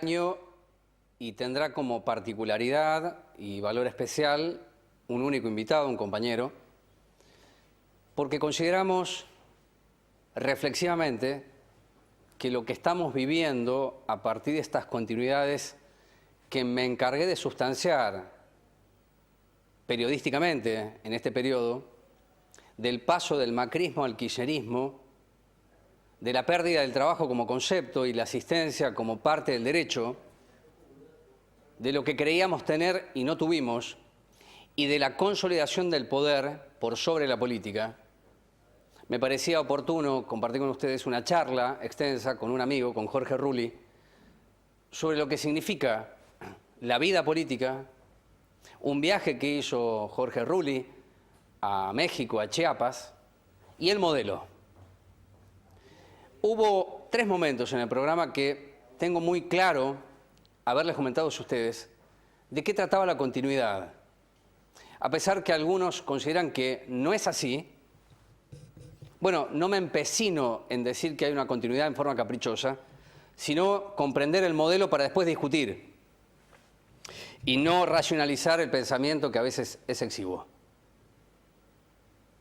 año y tendrá como particularidad y valor especial un único invitado, un compañero, porque consideramos reflexivamente que lo que estamos viviendo a partir de estas continuidades que me encargué de sustanciar periodísticamente en este periodo, del paso del macrismo al kirchnerismo, de la pérdida del trabajo como concepto y la asistencia como parte del derecho, de lo que creíamos tener y no tuvimos, y de la consolidación del poder por sobre la política, me parecía oportuno compartir con ustedes una charla extensa con un amigo, con Jorge Rulli, sobre lo que significa la vida política, un viaje que hizo Jorge Rulli a México, a Chiapas, y el modelo. Hubo 3 momentos en el programa que tengo muy claro haberles comentado a ustedes de qué trataba la continuidad. A pesar que algunos consideran que no es así, bueno, no me empecino en decir que hay una continuidad en forma caprichosa, sino comprender el modelo para después discutir y no racionalizar el pensamiento que a veces es exiguo.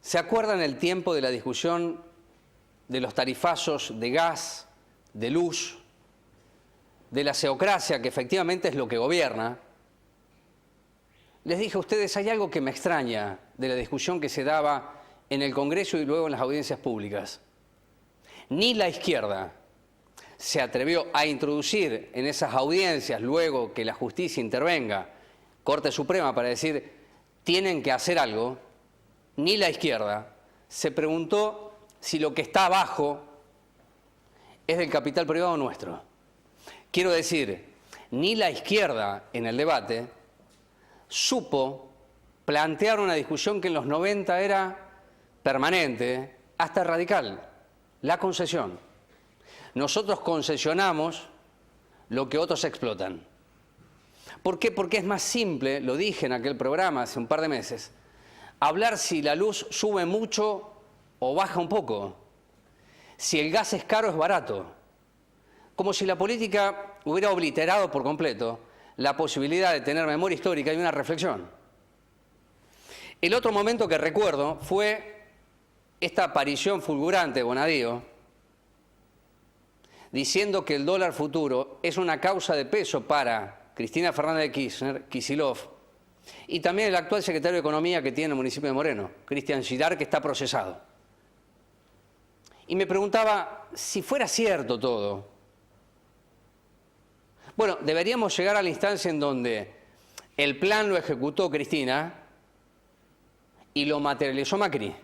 ¿Se acuerdan el tiempo de la discusión de los tarifazos de gas, de luz, de la seocracia, que efectivamente es lo que gobierna? Les dije a ustedes, hay algo que me extraña de la discusión que se daba en el Congreso y luego en las audiencias públicas. Ni la izquierda se atrevió a introducir en esas audiencias, luego que la justicia intervenga, Corte Suprema, para decir, tienen que hacer algo, ni la izquierda se preguntó si lo que está abajo es del capital privado nuestro. Quiero decir, ni la izquierda en el debate supo plantear una discusión que en los 90 era permanente, hasta radical, la concesión. Nosotros concesionamos lo que otros explotan. ¿Por qué? Porque es más simple, lo dije en aquel programa hace un par de meses, hablar si la luz sube mucho o baja un poco, si el gas es caro o es barato, como si la política hubiera obliterado por completo la posibilidad de tener memoria histórica y una reflexión. El otro momento que recuerdo fue esta aparición fulgurante de Bonadío diciendo que el dólar futuro es una causa de peso para Cristina Fernández de Kirchner, Kicillof, y también el actual secretario de Economía que tiene el municipio de Moreno, Cristian Gidart, que está procesado. Y me preguntaba si fuera cierto todo. Bueno, deberíamos llegar a la instancia en donde el plan lo ejecutó Cristina y lo materializó Macri.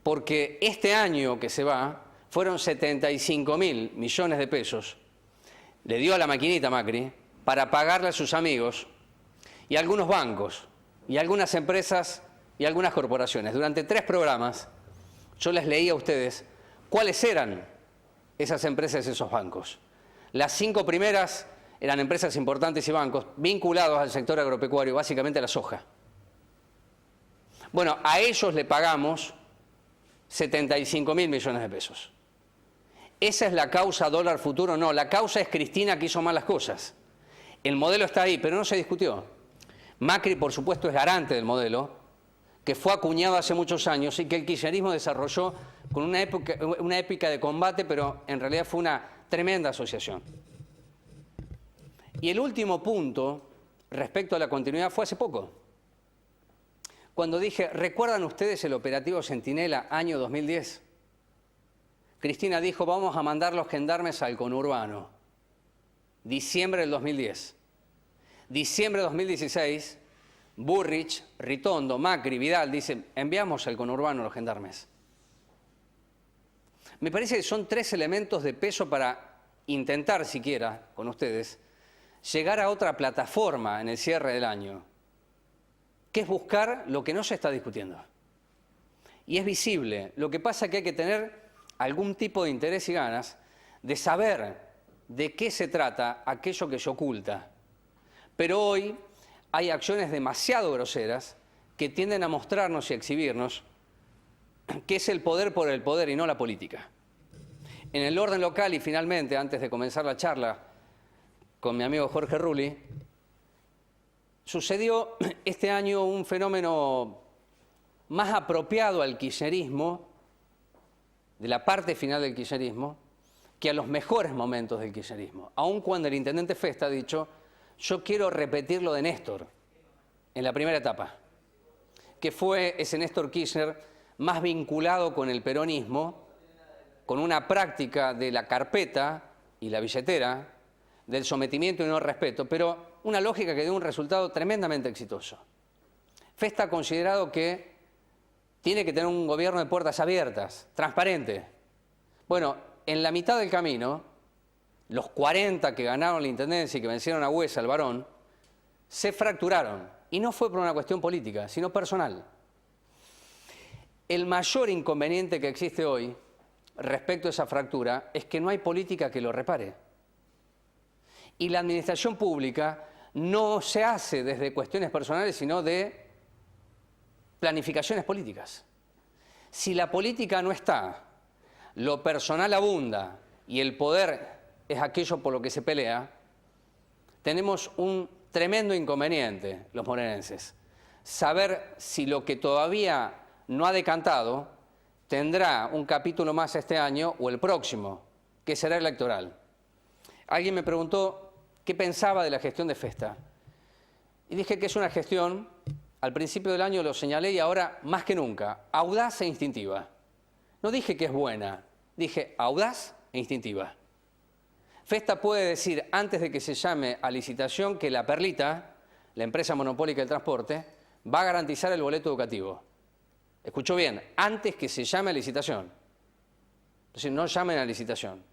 Porque este año que se va fueron 75.000 millones de pesos. Le dio a la maquinita Macri para pagarle a sus amigos y a algunos bancos y a algunas empresas y a algunas corporaciones. Durante 3 programas yo les leí a ustedes cuáles eran esas empresas y esos bancos. Las 5 primeras eran empresas importantes y bancos vinculados al sector agropecuario, básicamente a la soja. Bueno, a ellos le pagamos 75.000 millones de pesos. ¿Esa es la causa dólar futuro? No, la causa es Cristina que hizo mal las cosas. El modelo está ahí, pero no se discutió. Macri, por supuesto, es garante del modelo, que fue acuñado hace muchos años y que el kirchnerismo desarrolló con una épica de combate, pero en realidad fue una tremenda asociación. Y el último punto respecto a la continuidad fue hace poco. Cuando dije, ¿recuerdan ustedes el operativo Centinela año 2010? Cristina dijo, vamos a mandar los gendarmes al conurbano. Diciembre del 2010. Diciembre de 2016, Burrich, Ritondo, Macri, Vidal dicen, enviamos al conurbano los gendarmes. Me parece que son 3 elementos de peso para intentar siquiera, con ustedes, llegar a otra plataforma en el cierre del año, que es buscar lo que no se está discutiendo. Y es visible. Lo que pasa es que hay que tener algún tipo de interés y ganas de saber de qué se trata aquello que se oculta. Pero hoy hay acciones demasiado groseras que tienden a mostrarnos y a exhibirnos que es el poder por el poder y no la política. En el orden local, y finalmente, antes de comenzar la charla con mi amigo Jorge Rulli, sucedió este año un fenómeno más apropiado al kirchnerismo, de la parte final del kirchnerismo, que a los mejores momentos del kirchnerismo. Aun cuando el intendente Festa ha dicho, yo quiero repetir lo de Néstor en la primera etapa, que fue ese Néstor Kirchner más vinculado con el peronismo, con una práctica de la carpeta y la billetera, del sometimiento y no respeto, pero una lógica que dio un resultado tremendamente exitoso. Festa ha considerado que tiene que tener un gobierno de puertas abiertas, transparente. Bueno, en la mitad del camino, los 40 que ganaron la intendencia y que vencieron a Huesa, el varón, se fracturaron. Y no fue por una cuestión política, sino personal. El mayor inconveniente que existe hoy respecto a esa fractura es que no hay política que lo repare. Y la administración pública no se hace desde cuestiones personales, sino de planificaciones políticas. Si la política no está, lo personal abunda y el poder es aquello por lo que se pelea, tenemos un tremendo inconveniente, los morenenses. Saber si lo que todavía no ha decantado tendrá un capítulo más este año o el próximo, que será electoral. Alguien me preguntó qué pensaba de la gestión de Festa. Y dije que es una gestión, al principio del año lo señalé y ahora más que nunca, audaz e instintiva. No dije que es buena, dije audaz e instintiva. Festa puede decir, antes de que se llame a licitación, que La Perlita, la empresa monopólica del transporte, va a garantizar el boleto educativo. Escuchó bien, antes que se llame a licitación. Entonces no llamen a licitación.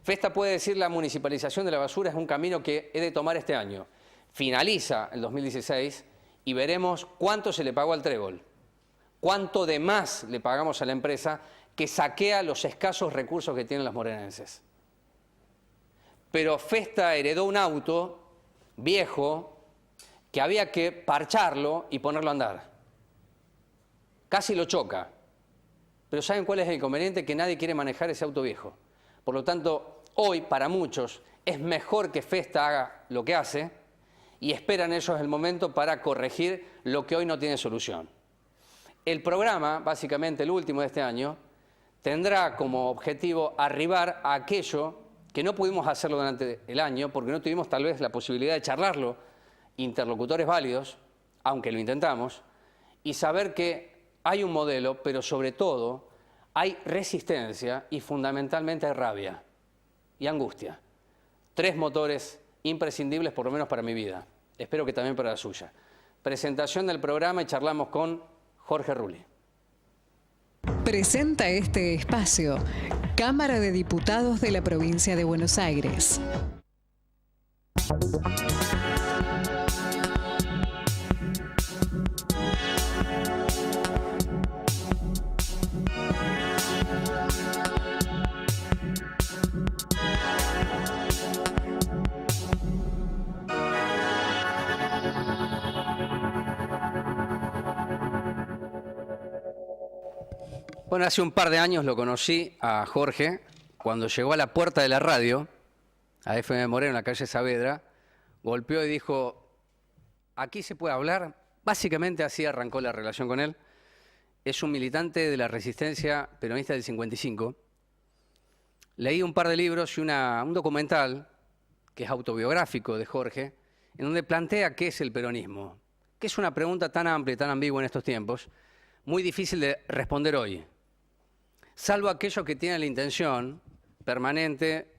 Festa puede decir la municipalización de la basura es un camino que he de tomar este año. Finaliza el 2016 y veremos cuánto se le pagó al Trébol, cuánto de más le pagamos a la empresa que saquea los escasos recursos que tienen los morenenses. Pero Festa heredó un auto viejo que había que parcharlo y ponerlo a andar. Casi lo choca. Pero ¿saben cuál es el inconveniente? Que nadie quiere manejar ese auto viejo. Por lo tanto, hoy para muchos es mejor que Festa haga lo que hace y esperan ellos el momento para corregir lo que hoy no tiene solución. El programa, básicamente el último de este año, tendrá como objetivo arribar a aquello que no pudimos hacerlo durante el año porque no tuvimos tal vez la posibilidad de charlarlo, interlocutores válidos, aunque lo intentamos, y saber que hay un modelo, pero sobre todo hay resistencia y fundamentalmente hay rabia y angustia. 3 motores imprescindibles por lo menos para mi vida. Espero que también para la suya. Presentación del programa y charlamos con Jorge Rulli. Presenta este espacio Cámara de Diputados de la Provincia de Buenos Aires. Bueno, hace un par de años lo conocí a Jorge cuando llegó a la puerta de la radio, a FM Moreno, en la calle Saavedra, golpeó y dijo, ¿aquí se puede hablar? Básicamente así arrancó la relación con él. Es un militante de la resistencia peronista del 55. Leí un par de libros y un documental, que es autobiográfico de Jorge, en donde plantea qué es el peronismo, que es una pregunta tan amplia y tan ambigua en estos tiempos, muy difícil de responder hoy, salvo aquellos que tienen la intención permanente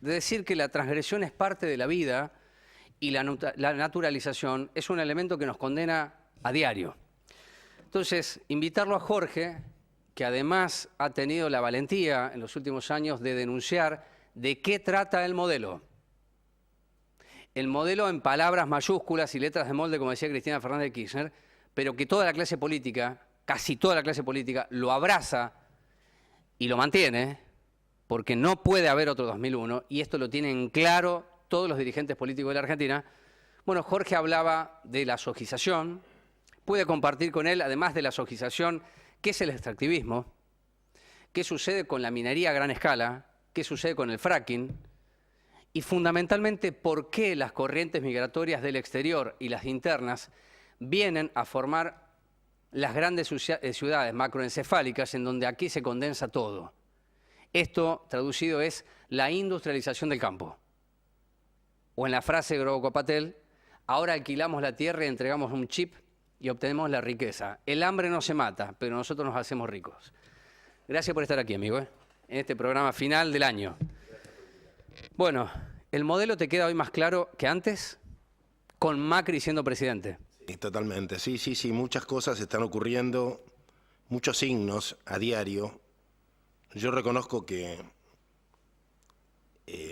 de decir que la transgresión es parte de la vida y la naturalización es un elemento que nos condena a diario. Entonces, invitarlo a Jorge, que además ha tenido la valentía en los últimos años de denunciar de qué trata el modelo. El modelo en palabras mayúsculas y letras de molde, como decía Cristina Fernández de Kirchner, pero que toda la clase política, casi toda la clase política, lo abraza y lo mantiene, porque no puede haber otro 2001, y esto lo tienen claro todos los dirigentes políticos de la Argentina. Bueno, Jorge hablaba de la sojización, puede compartir con él, además de la sojización, qué es el extractivismo, qué sucede con la minería a gran escala, qué sucede con el fracking, y fundamentalmente por qué las corrientes migratorias del exterior y las internas vienen a formar las grandes ciudades macroencefálicas en donde aquí se condensa todo. Esto, traducido, es la industrialización del campo. O en la frase de Grobo Patel, ahora alquilamos la tierra y entregamos un chip y obtenemos la riqueza. El hambre no se mata, pero nosotros nos hacemos ricos. Gracias por estar aquí, amigo, en este programa final del año. Bueno, ¿el modelo te queda hoy más claro que antes? Con Macri siendo presidente. Sí, totalmente, sí, muchas cosas están ocurriendo, muchos signos a diario. Yo reconozco que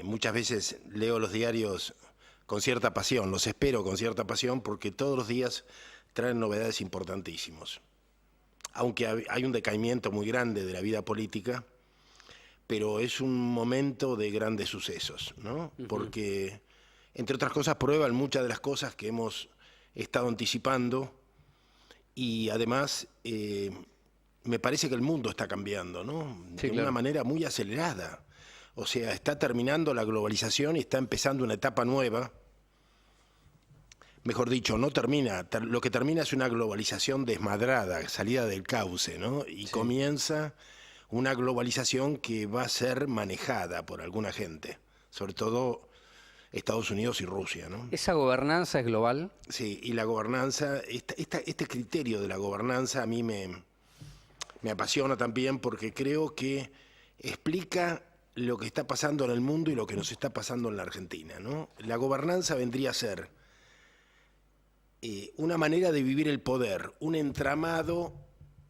muchas veces leo los diarios con cierta pasión, los espero con cierta pasión porque todos los días traen novedades importantísimos. Aunque hay un decaimiento muy grande de la vida política, pero es un momento de grandes sucesos, ¿no? Porque, entre otras cosas, prueban muchas de las cosas que hemos estado anticipando y además me parece que el mundo está cambiando, ¿no? Sí, de una manera muy acelerada. O sea, está terminando la globalización y está empezando una etapa nueva. Mejor dicho, no termina, lo que termina es una globalización desmadrada, salida del cauce, ¿no? Y comienza una globalización que va a ser manejada por alguna gente, sobre todo Estados Unidos y Rusia, ¿no? ¿Esa gobernanza es global? Sí, y la gobernanza, este criterio de la gobernanza a mí me apasiona también porque creo que explica lo que está pasando en el mundo y lo que nos está pasando en la Argentina, ¿no? La gobernanza vendría a ser una manera de vivir el poder, un entramado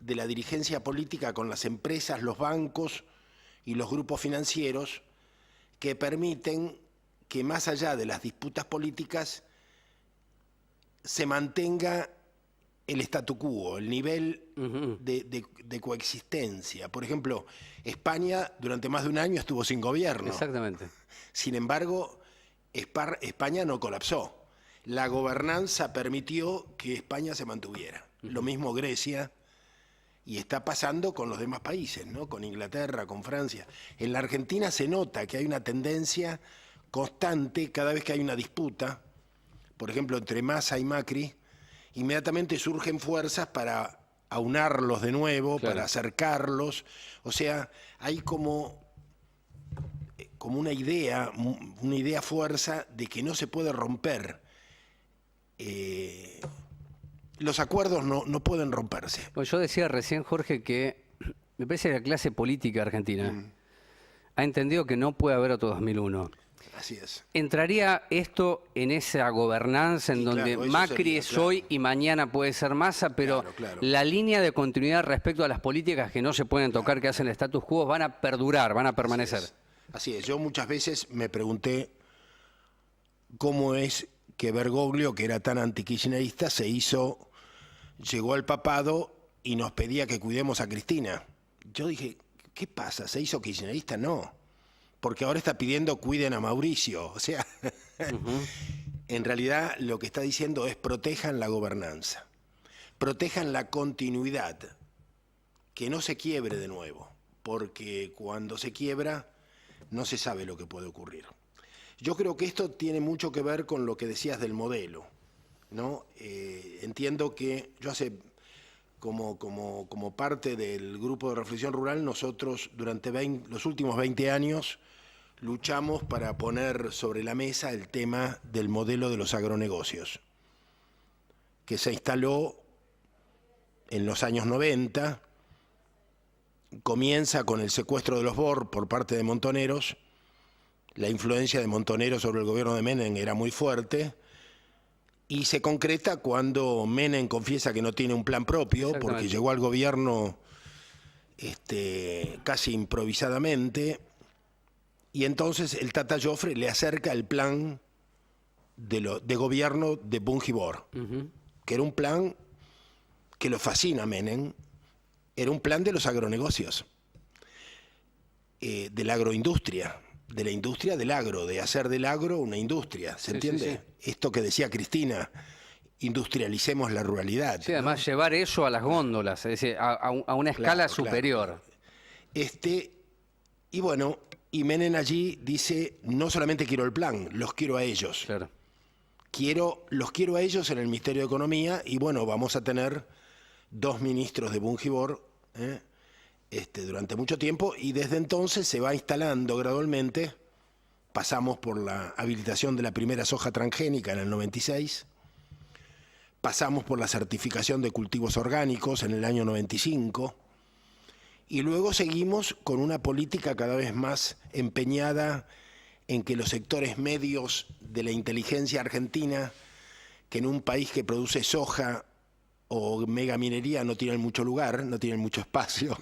de la dirigencia política con las empresas, los bancos y los grupos financieros que permiten que más allá de las disputas políticas se mantenga el statu quo, el nivel de coexistencia. Por ejemplo, España durante más de un año estuvo sin gobierno. Exactamente. Sin embargo, España no colapsó. La gobernanza permitió que España se mantuviera. Lo mismo Grecia, y está pasando con los demás países, ¿no? Con Inglaterra, con Francia. En la Argentina se nota que hay una tendencia constante, cada vez que hay una disputa, por ejemplo, entre Massa y Macri, inmediatamente surgen fuerzas para aunarlos de nuevo, para acercarlos. O sea, hay como una idea fuerza de que no se puede romper. Los acuerdos no pueden romperse. Pues yo decía recién, Jorge, que me parece que la clase política argentina ha entendido que no puede haber otro 2001. Así es. ¿Entraría esto en esa gobernanza en donde Macri es hoy y mañana puede ser Massa, pero la línea de continuidad respecto a las políticas que no se pueden tocar, que hacen el status quo, van a perdurar, van a permanecer? Así es. Yo muchas veces me pregunté cómo es que Bergoglio, que era tan antikirchnerista, llegó al papado y nos pedía que cuidemos a Cristina. Yo dije, ¿qué pasa? ¿Se hizo kirchnerista? No. Porque ahora está pidiendo cuiden a Mauricio. O sea, en realidad lo que está diciendo es protejan la gobernanza, protejan la continuidad, que no se quiebre de nuevo, porque cuando se quiebra no se sabe lo que puede ocurrir. Yo creo que esto tiene mucho que ver con lo que decías del modelo, ¿no? Entiendo que yo como parte del grupo de reflexión rural, nosotros durante los últimos 20 años luchamos para poner sobre la mesa el tema del modelo de los agronegocios, que se instaló en los años 90, comienza con el secuestro de los BOR por parte de Montoneros. La influencia de Montoneros sobre el gobierno de Menem era muy fuerte y se concreta cuando Menem confiesa que no tiene un plan propio porque llegó al gobierno casi improvisadamente y entonces el Tata Joffre le acerca el plan de gobierno de Bunge-Bor, que era un plan que lo fascina a Menem, era un plan de los agronegocios, de la agroindustria. De la industria del agro, de hacer del agro una industria, ¿se entiende? Sí. Esto que decía Cristina, industrialicemos la ruralidad. Sí, además llevar eso a las góndolas, es decir, a una escala superior. Claro. Y Y Menem allí dice, no solamente quiero el plan, los quiero a ellos. Claro. Los quiero a ellos en el Ministerio de Economía y bueno, vamos a tener 2 ministros de Bungibor durante mucho tiempo y desde entonces se va instalando gradualmente. Pasamos por la habilitación de la primera soja transgénica en el 96, pasamos por la certificación de cultivos orgánicos en el año 95 y luego seguimos con una política cada vez más empeñada en que los sectores medios de la inteligencia argentina, que en un país que produce soja o megaminería no tienen mucho lugar, no tienen mucho espacio,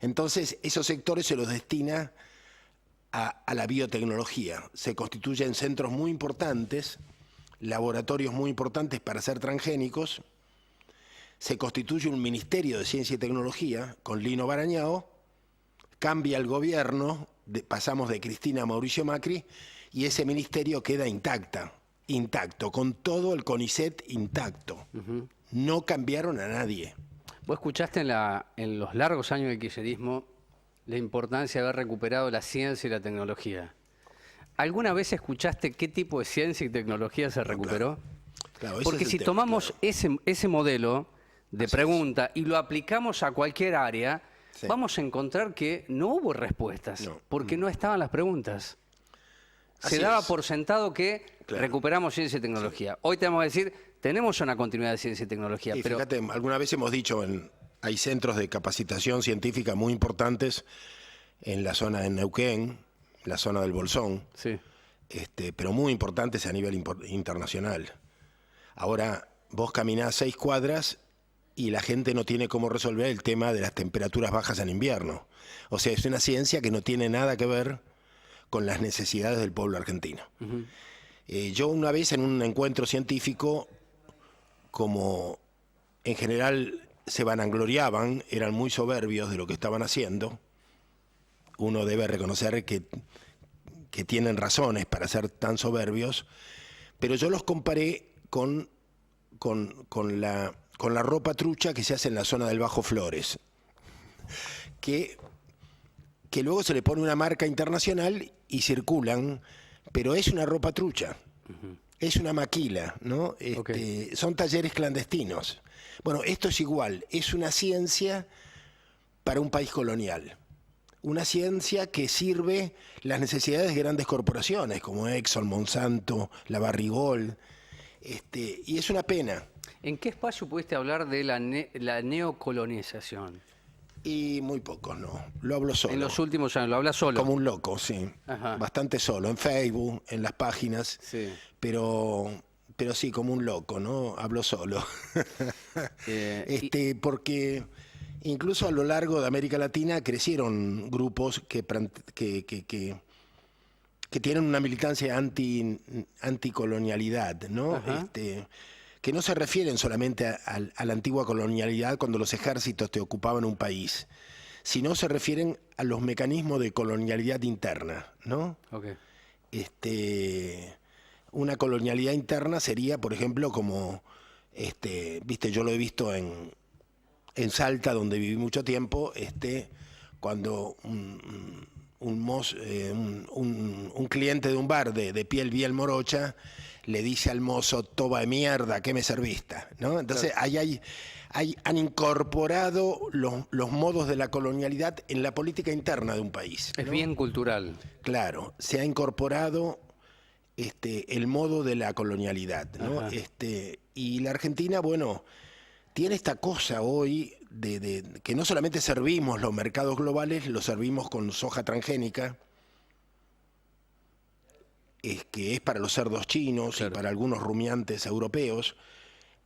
entonces esos sectores se los destina a la biotecnología. Se constituyen centros muy importantes, laboratorios muy importantes para hacer transgénicos, se constituye un Ministerio de Ciencia y Tecnología con Lino Barañao, cambia el gobierno, pasamos de Cristina a Mauricio Macri, y ese ministerio queda intacto, con todo el CONICET intacto. No cambiaron a nadie. Vos escuchaste en los largos años del kirchnerismo la importancia de haber recuperado la ciencia y la tecnología. ¿Alguna vez escuchaste qué tipo de ciencia y tecnología se recuperó? Claro, porque si tomamos ese modelo de pregunta y lo aplicamos a cualquier área, vamos a encontrar que no hubo respuestas, porque no estaban las preguntas. Se daba por sentado que recuperamos ciencia y tecnología. Hoy tenemos que decir, tenemos una continuidad de ciencia y tecnología. Y pero fíjate, alguna vez hemos dicho, hay centros de capacitación científica muy importantes en la zona de Neuquén, la zona del Bolsón, pero muy importantes a nivel internacional. Ahora, vos caminás 6 cuadras y la gente no tiene cómo resolver el tema de las temperaturas bajas en invierno. O sea, es una ciencia que no tiene nada que ver con las necesidades del pueblo argentino. Yo una vez en un encuentro científico, como en general se vanagloriaban, eran muy soberbios de lo que estaban haciendo, uno debe reconocer que tienen razones para ser tan soberbios, pero yo los comparé con la ropa trucha que se hace en la zona del Bajo Flores, que luego se le pone una marca internacional y circulan, pero es una ropa trucha, es una maquila, ¿no? Son talleres clandestinos. Bueno, esto es igual, es una ciencia para un país colonial. Una ciencia que sirve las necesidades de grandes corporaciones como Exxon, Monsanto, la Barrigol, y es una pena. ¿En qué espacio pudiste hablar de la neocolonización? Y muy pocos, no. Lo hablo solo. En los últimos años, lo hablas solo. Como un loco, sí. Ajá. Bastante solo, en Facebook, en las páginas, pero sí, como un loco, ¿no? Hablo solo. Porque incluso a lo largo de América Latina crecieron grupos que tienen una militancia anticolonialidad, ¿no? Que no se refieren solamente a la antigua colonialidad cuando los ejércitos te ocupaban un país, sino se refieren a los mecanismos de colonialidad interna, ¿no? Una colonialidad interna sería, por ejemplo, como, viste, yo lo he visto en Salta, donde viví mucho tiempo, cuando un cliente de un bar de piel bien morocha le dice al mozo, toba de mierda, ¿qué me serviste? ¿No? Entonces han incorporado los modos de la colonialidad en la política interna de un país, ¿no? Es bien cultural. Claro, se ha incorporado el modo de la colonialidad, ¿no? Y la Argentina, bueno, tiene esta cosa hoy de que no solamente servimos los mercados globales, los servimos con soja transgénica, que es para los cerdos chinos y para algunos rumiantes europeos,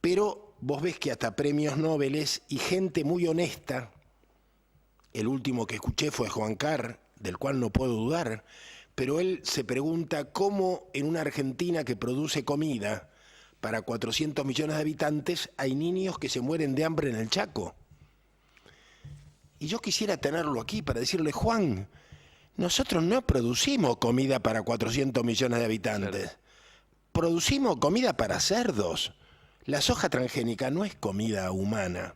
pero vos ves que hasta premios Nobel y gente muy honesta, el último que escuché fue Juan Carr, del cual no puedo dudar, pero él se pregunta cómo en una Argentina que produce comida para 400 millones de habitantes hay niños que se mueren de hambre en el Chaco. Y yo quisiera tenerlo aquí para decirle, Juan, nosotros no producimos comida para 400 millones de habitantes. Producimos comida para cerdos. La soja transgénica no es comida humana.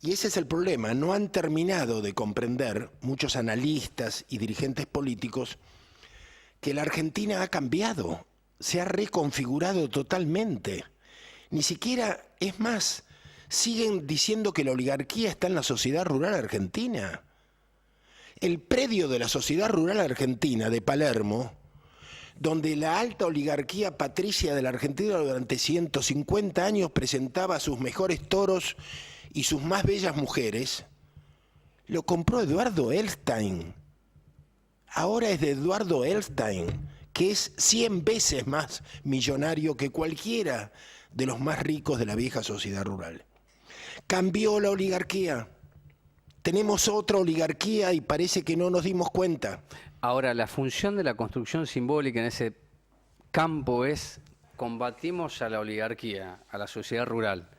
Y ese es el problema, no han terminado de comprender muchos analistas y dirigentes políticos que la Argentina ha cambiado, se ha reconfigurado totalmente. Ni siquiera, es más, siguen diciendo que la oligarquía está en la sociedad rural argentina. El predio de la sociedad rural argentina de Palermo, donde la alta oligarquía patricia de la Argentina durante 150 años presentaba a sus mejores toros y sus más bellas mujeres, lo compró Eduardo Elstein. Ahora es de Eduardo Elstein, que es 100 veces más millonario que cualquiera de los más ricos de la vieja sociedad rural. Cambió la oligarquía. Tenemos otra oligarquía y parece que no nos dimos cuenta. Ahora, la función de la construcción simbólica en ese campo es combatimos a la oligarquía, a la sociedad rural,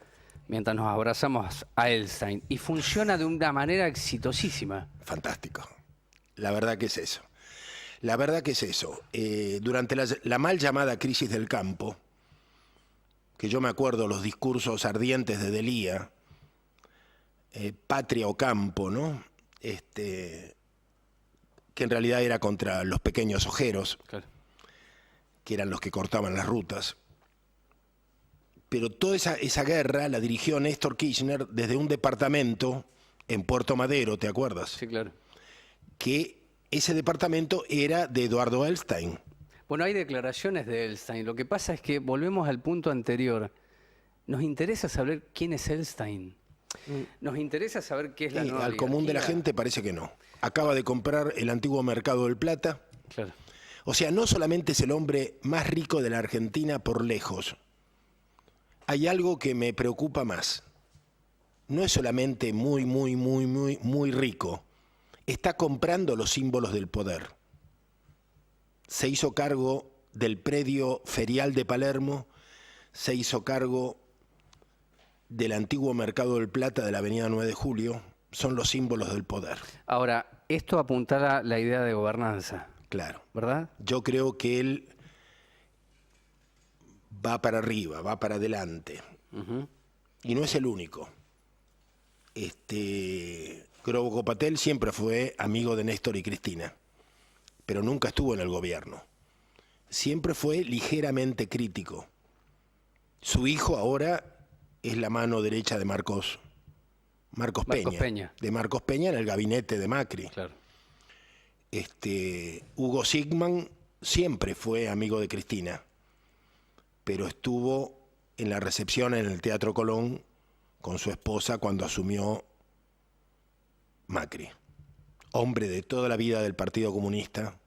mientras nos abrazamos a Elstein. Y funciona de una manera exitosísima. Fantástico. La verdad que es eso. La verdad que es eso. Durante la mal llamada crisis del campo, que yo me acuerdo los discursos ardientes de Delía, patria o campo, ¿no? Que en realidad era contra los pequeños ojeros, Claro. que eran los que cortaban las rutas. Pero toda esa guerra la dirigió Néstor Kirchner desde un departamento en Puerto Madero, ¿te acuerdas? Sí, claro. Que ese departamento era de Eduardo Elstein. Bueno, hay declaraciones de Elstein. Lo que pasa es que volvemos al punto anterior. Nos interesa saber quién es Elstein. Nos interesa saber qué es la nueva Al común de la oligarquía. gente parece que no. Acaba de comprar el antiguo Mercado del Plata. Claro. O sea, no solamente es el hombre más rico de la Argentina por lejos. Hay algo que me preocupa más. No es solamente muy rico. Está comprando los símbolos del poder. Se hizo cargo del predio ferial de Palermo, se hizo cargo del antiguo Mercado del Plata de la avenida 9 de Julio, son los símbolos del poder. Ahora, esto apuntala la idea de gobernanza, Claro. ¿verdad? Yo creo que él va para arriba, va para adelante. Y no es el único. Grobo Copatel siempre fue amigo de Néstor y Cristina, pero nunca estuvo en el gobierno. Siempre fue ligeramente crítico. Su hijo ahora es la mano derecha de Marcos Peña. De Marcos Peña en el gabinete de Macri. Claro. Hugo Sigman siempre fue amigo de Cristina, pero estuvo en la recepción en el Teatro Colón con su esposa cuando asumió Macri. Hombre de toda la vida del Partido Comunista,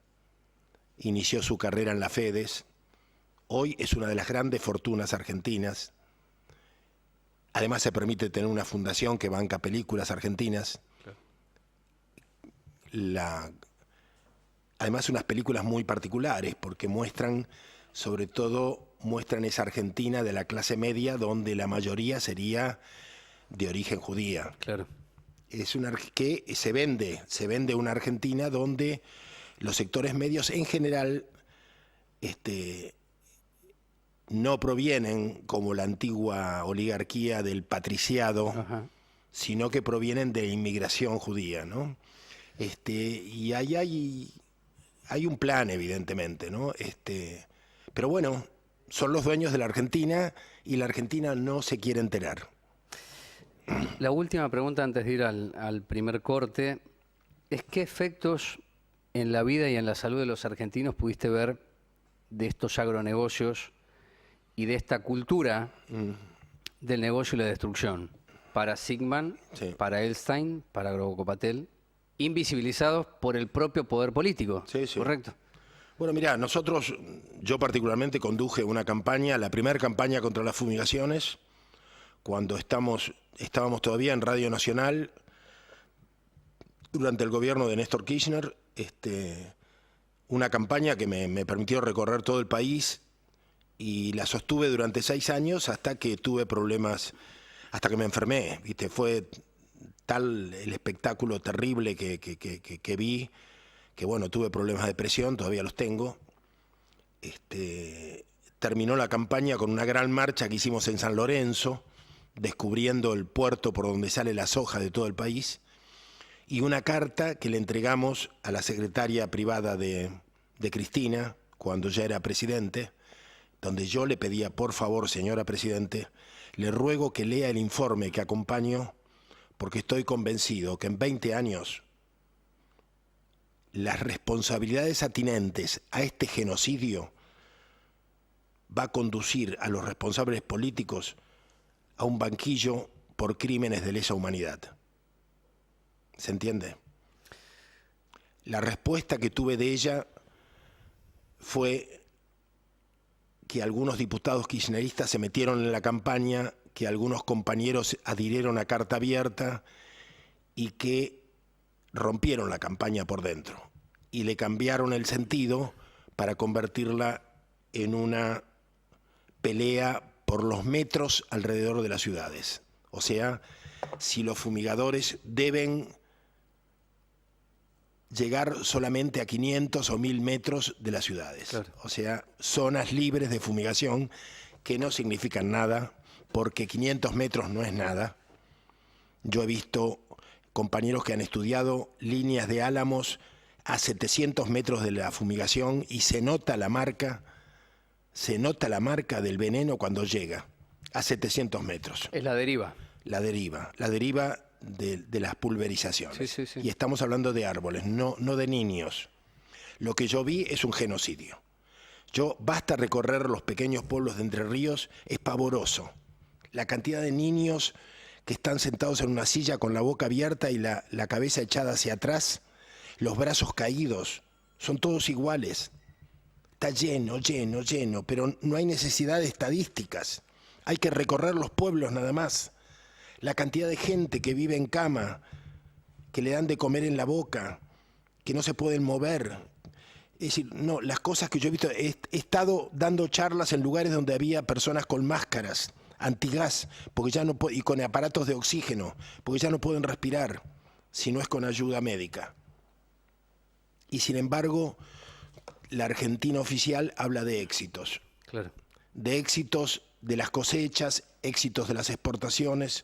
inició su carrera en la Fedes, hoy es una de las grandes fortunas argentinas. Además se permite tener una fundación que banca películas argentinas. Claro. Además unas películas muy particulares porque muestran, sobre todo, esa Argentina de la clase media donde la mayoría sería de origen judía. Claro. Es que se vende una Argentina donde los sectores medios en general no provienen como la antigua oligarquía del patriciado, Ajá. sino que provienen de inmigración judía, ¿no? Y ahí hay un plan, evidentemente, ¿no? Pero bueno, son los dueños de la Argentina y la Argentina no se quiere enterar. La última pregunta antes de ir al primer corte es ¿qué efectos en la vida y en la salud de los argentinos pudiste ver de estos agronegocios y de esta cultura del negocio y la destrucción? Para Sigman, Sí. para Elstein, para Grobo Copatel, invisibilizados por el propio poder político. Sí, sí. ¿Correcto? Bueno, mirá, yo particularmente conduje una campaña, la primera campaña contra las fumigaciones, cuando estábamos todavía en Radio Nacional, durante el gobierno de Néstor Kirchner, una campaña que me permitió recorrer todo el país y la sostuve durante 6 años hasta que tuve problemas, hasta que me enfermé, ¿viste? Fue tal el espectáculo terrible que vi, que bueno, tuve problemas de depresión, todavía los tengo. Terminó la campaña con una gran marcha que hicimos en San Lorenzo, descubriendo el puerto por donde sale la soja de todo el país, y una carta que le entregamos a la secretaria privada de Cristina, cuando ya era presidente, donde yo le pedía, por favor, señora Presidente, le ruego que lea el informe que acompaño, porque estoy convencido que en 20 años las responsabilidades atinentes a este genocidio va a conducir a los responsables políticos a un banquillo por crímenes de lesa humanidad. ¿Se entiende? La respuesta que tuve de ella fue que algunos diputados kirchneristas se metieron en la campaña, que algunos compañeros adhirieron a carta abierta y que rompieron la campaña por dentro y le cambiaron el sentido para convertirla en una pelea por los metros alrededor de las ciudades. O sea, si los fumigadores deben llegar solamente a 500 o 1000 metros de las ciudades. Claro. O sea, zonas libres de fumigación que no significan nada, porque 500 metros no es nada. Yo he visto compañeros que han estudiado líneas de álamos a 700 metros de la fumigación y se nota la marca del veneno cuando llega a 700 metros. Es la deriva. La deriva de las pulverizaciones. Sí. Y estamos hablando de árboles, no de niños. Lo que yo vi es un genocidio. Basta recorrer los pequeños pueblos de Entre Ríos, es pavoroso. La cantidad de niños que están sentados en una silla con la boca abierta y la cabeza echada hacia atrás, los brazos caídos, son todos iguales. Está lleno, pero no hay necesidad de estadísticas. Hay que recorrer los pueblos nada más. La cantidad de gente que vive en cama, que le dan de comer en la boca, que no se pueden mover. Es decir, no, las cosas que yo he visto, he estado dando charlas en lugares donde había personas con máscaras, antigas, porque ya no y con aparatos de oxígeno, porque ya no pueden respirar si no es con ayuda médica. Y sin embargo, la Argentina oficial habla de éxitos. Claro. De éxitos de las cosechas, éxitos de las exportaciones.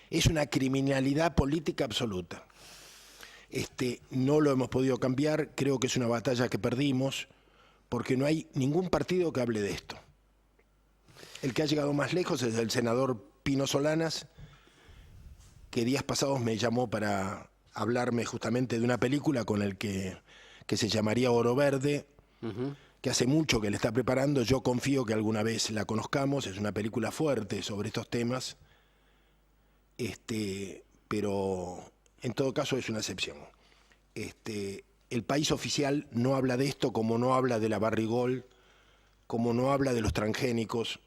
Es una criminalidad política absoluta. No lo hemos podido cambiar, creo que es una batalla que perdimos, porque no hay ningún partido que hable de esto. El que ha llegado más lejos es el senador Pino Solanas, que días pasados me llamó para hablarme justamente de una película con el que se llamaría Oro Verde, que hace mucho que le está preparando. Yo confío que alguna vez la conozcamos, es una película fuerte sobre estos temas, pero en todo caso es una excepción. El país oficial no habla de esto, como no habla de la Barrigol, como no habla de los transgénicos.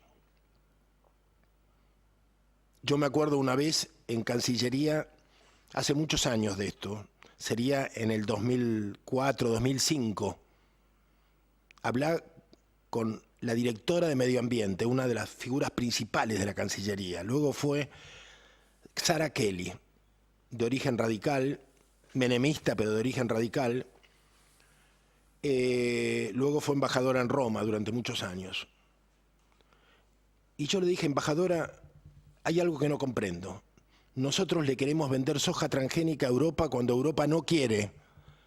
Yo me acuerdo una vez en Cancillería, hace muchos años de esto, sería en el 2004, 2005, hablar con la directora de Medio Ambiente, una de las figuras principales de la Cancillería. Luego fue Sara Kelly, de origen radical, menemista, pero de origen radical. Luego fue embajadora en Roma durante muchos años. Y yo le dije, embajadora, hay algo que no comprendo. Nosotros le queremos vender soja transgénica a Europa cuando Europa no quiere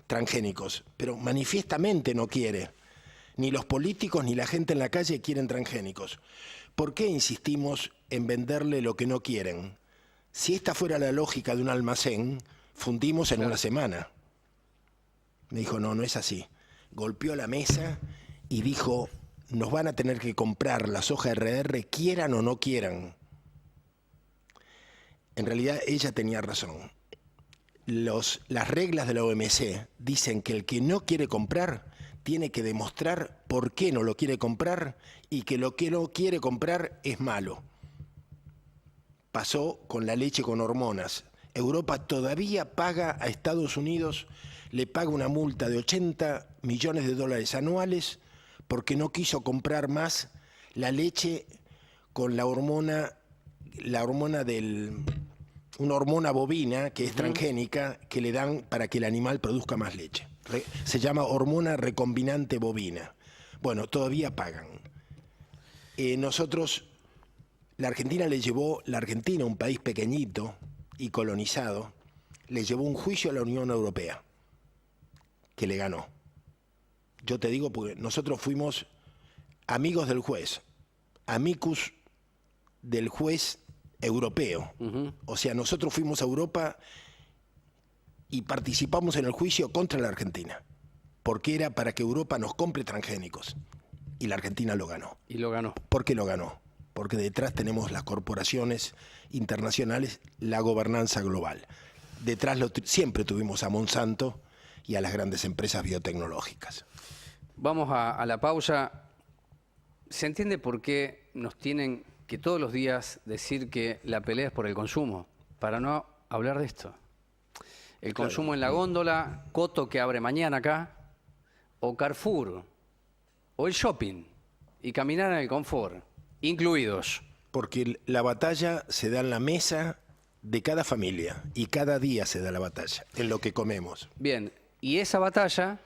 transgénicos, pero manifiestamente no quiere. Ni los políticos ni la gente en la calle quieren transgénicos. ¿Por qué insistimos en venderle lo que no quieren? Si esta fuera la lógica de un almacén, fundimos en una semana. Me dijo, no es así. Golpeó la mesa y dijo, nos van a tener que comprar la soja RR, quieran o no quieran. En realidad ella tenía razón. Las reglas de la OMC dicen que el que no quiere comprar tiene que demostrar por qué no lo quiere comprar y que lo que no quiere comprar es malo. Pasó con la leche con hormonas. Europa todavía paga a Estados Unidos, le paga una multa de $80 millones anuales porque no quiso comprar más la leche con una hormona bovina que es transgénica que le dan para que el animal produzca más leche. Se llama hormona recombinante bovina. Bueno, todavía pagan. Nosotros La Argentina, un país pequeñito y colonizado, le llevó un juicio a la Unión Europea, que le ganó. Yo te digo porque nosotros fuimos amigos del juez, amicus del juez europeo. O sea, nosotros fuimos a Europa y participamos en el juicio contra la Argentina, porque era para que Europa nos compre transgénicos. Y la Argentina lo ganó. Y lo ganó. ¿Por qué lo ganó? Porque detrás tenemos las corporaciones internacionales, la gobernanza global. Detrás siempre tuvimos a Monsanto y a las grandes empresas biotecnológicas. Vamos a la pausa. ¿Se entiende por qué nos tienen que todos los días decir que la pelea es por el consumo? Para no hablar de esto. El consumo en la góndola, Coto que abre mañana acá, o Carrefour, o el shopping, y caminar en el confort, incluidos. Porque la batalla se da en la mesa de cada familia, y cada día se da la batalla, en lo que comemos. Bien, y esa batalla,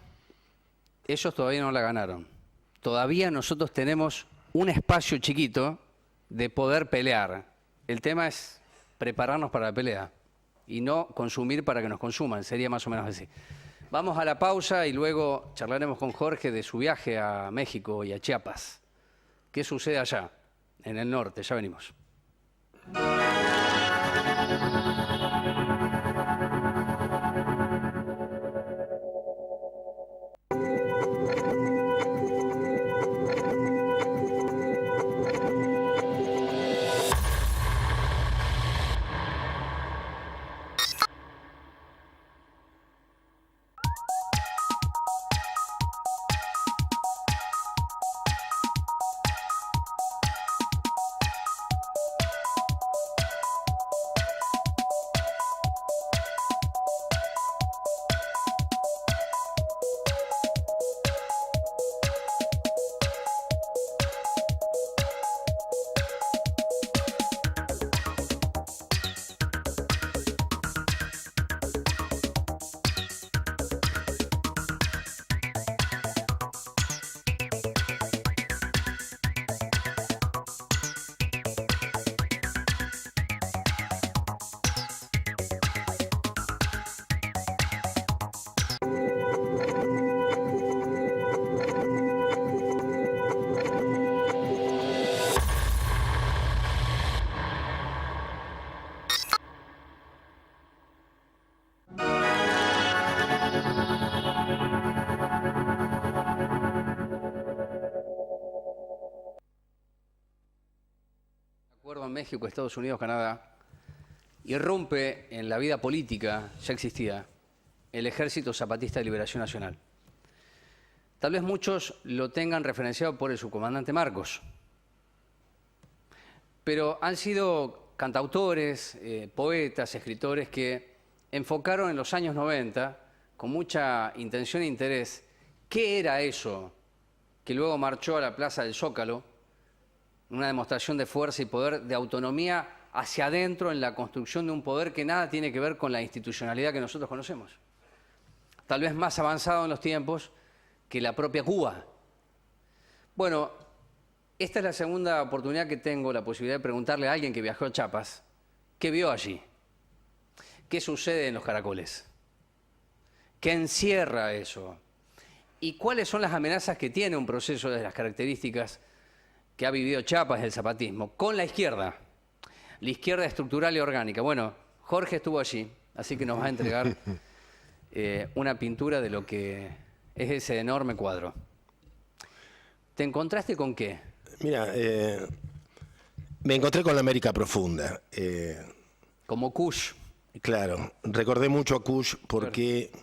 ellos todavía no la ganaron. Todavía nosotros tenemos un espacio chiquito de poder pelear. El tema es prepararnos para la pelea y no consumir para que nos consuman, sería más o menos así. Vamos a la pausa y luego charlaremos con Jorge de su viaje a México y a Chiapas. ¿Qué sucede allá, en el norte? Ya venimos. En México, Estados Unidos, Canadá, irrumpe en la vida política, ya existía, el Ejército Zapatista de Liberación Nacional. Tal vez muchos lo tengan referenciado por el subcomandante Marcos, pero han sido cantautores, poetas, escritores que enfocaron en los años 90, con mucha intención e interés, qué era eso que luego marchó a la Plaza del Zócalo, una demostración de fuerza y poder, de autonomía hacia adentro en la construcción de un poder que nada tiene que ver con la institucionalidad que nosotros conocemos. Tal vez más avanzado en los tiempos que la propia Cuba. Bueno, esta es la segunda oportunidad que tengo la posibilidad de preguntarle a alguien que viajó a Chiapas, ¿qué vio allí? ¿Qué sucede en los caracoles? ¿Qué encierra eso? ¿Y cuáles son las amenazas que tiene un proceso de las características que ha vivido Chiapas del zapatismo, con la izquierda estructural y orgánica? Bueno, Jorge estuvo allí, así que nos va a entregar una pintura de lo que es ese enorme cuadro. ¿Te encontraste con qué? Mira, me encontré con la América profunda. Como Kush. Claro, recordé mucho a Kush porque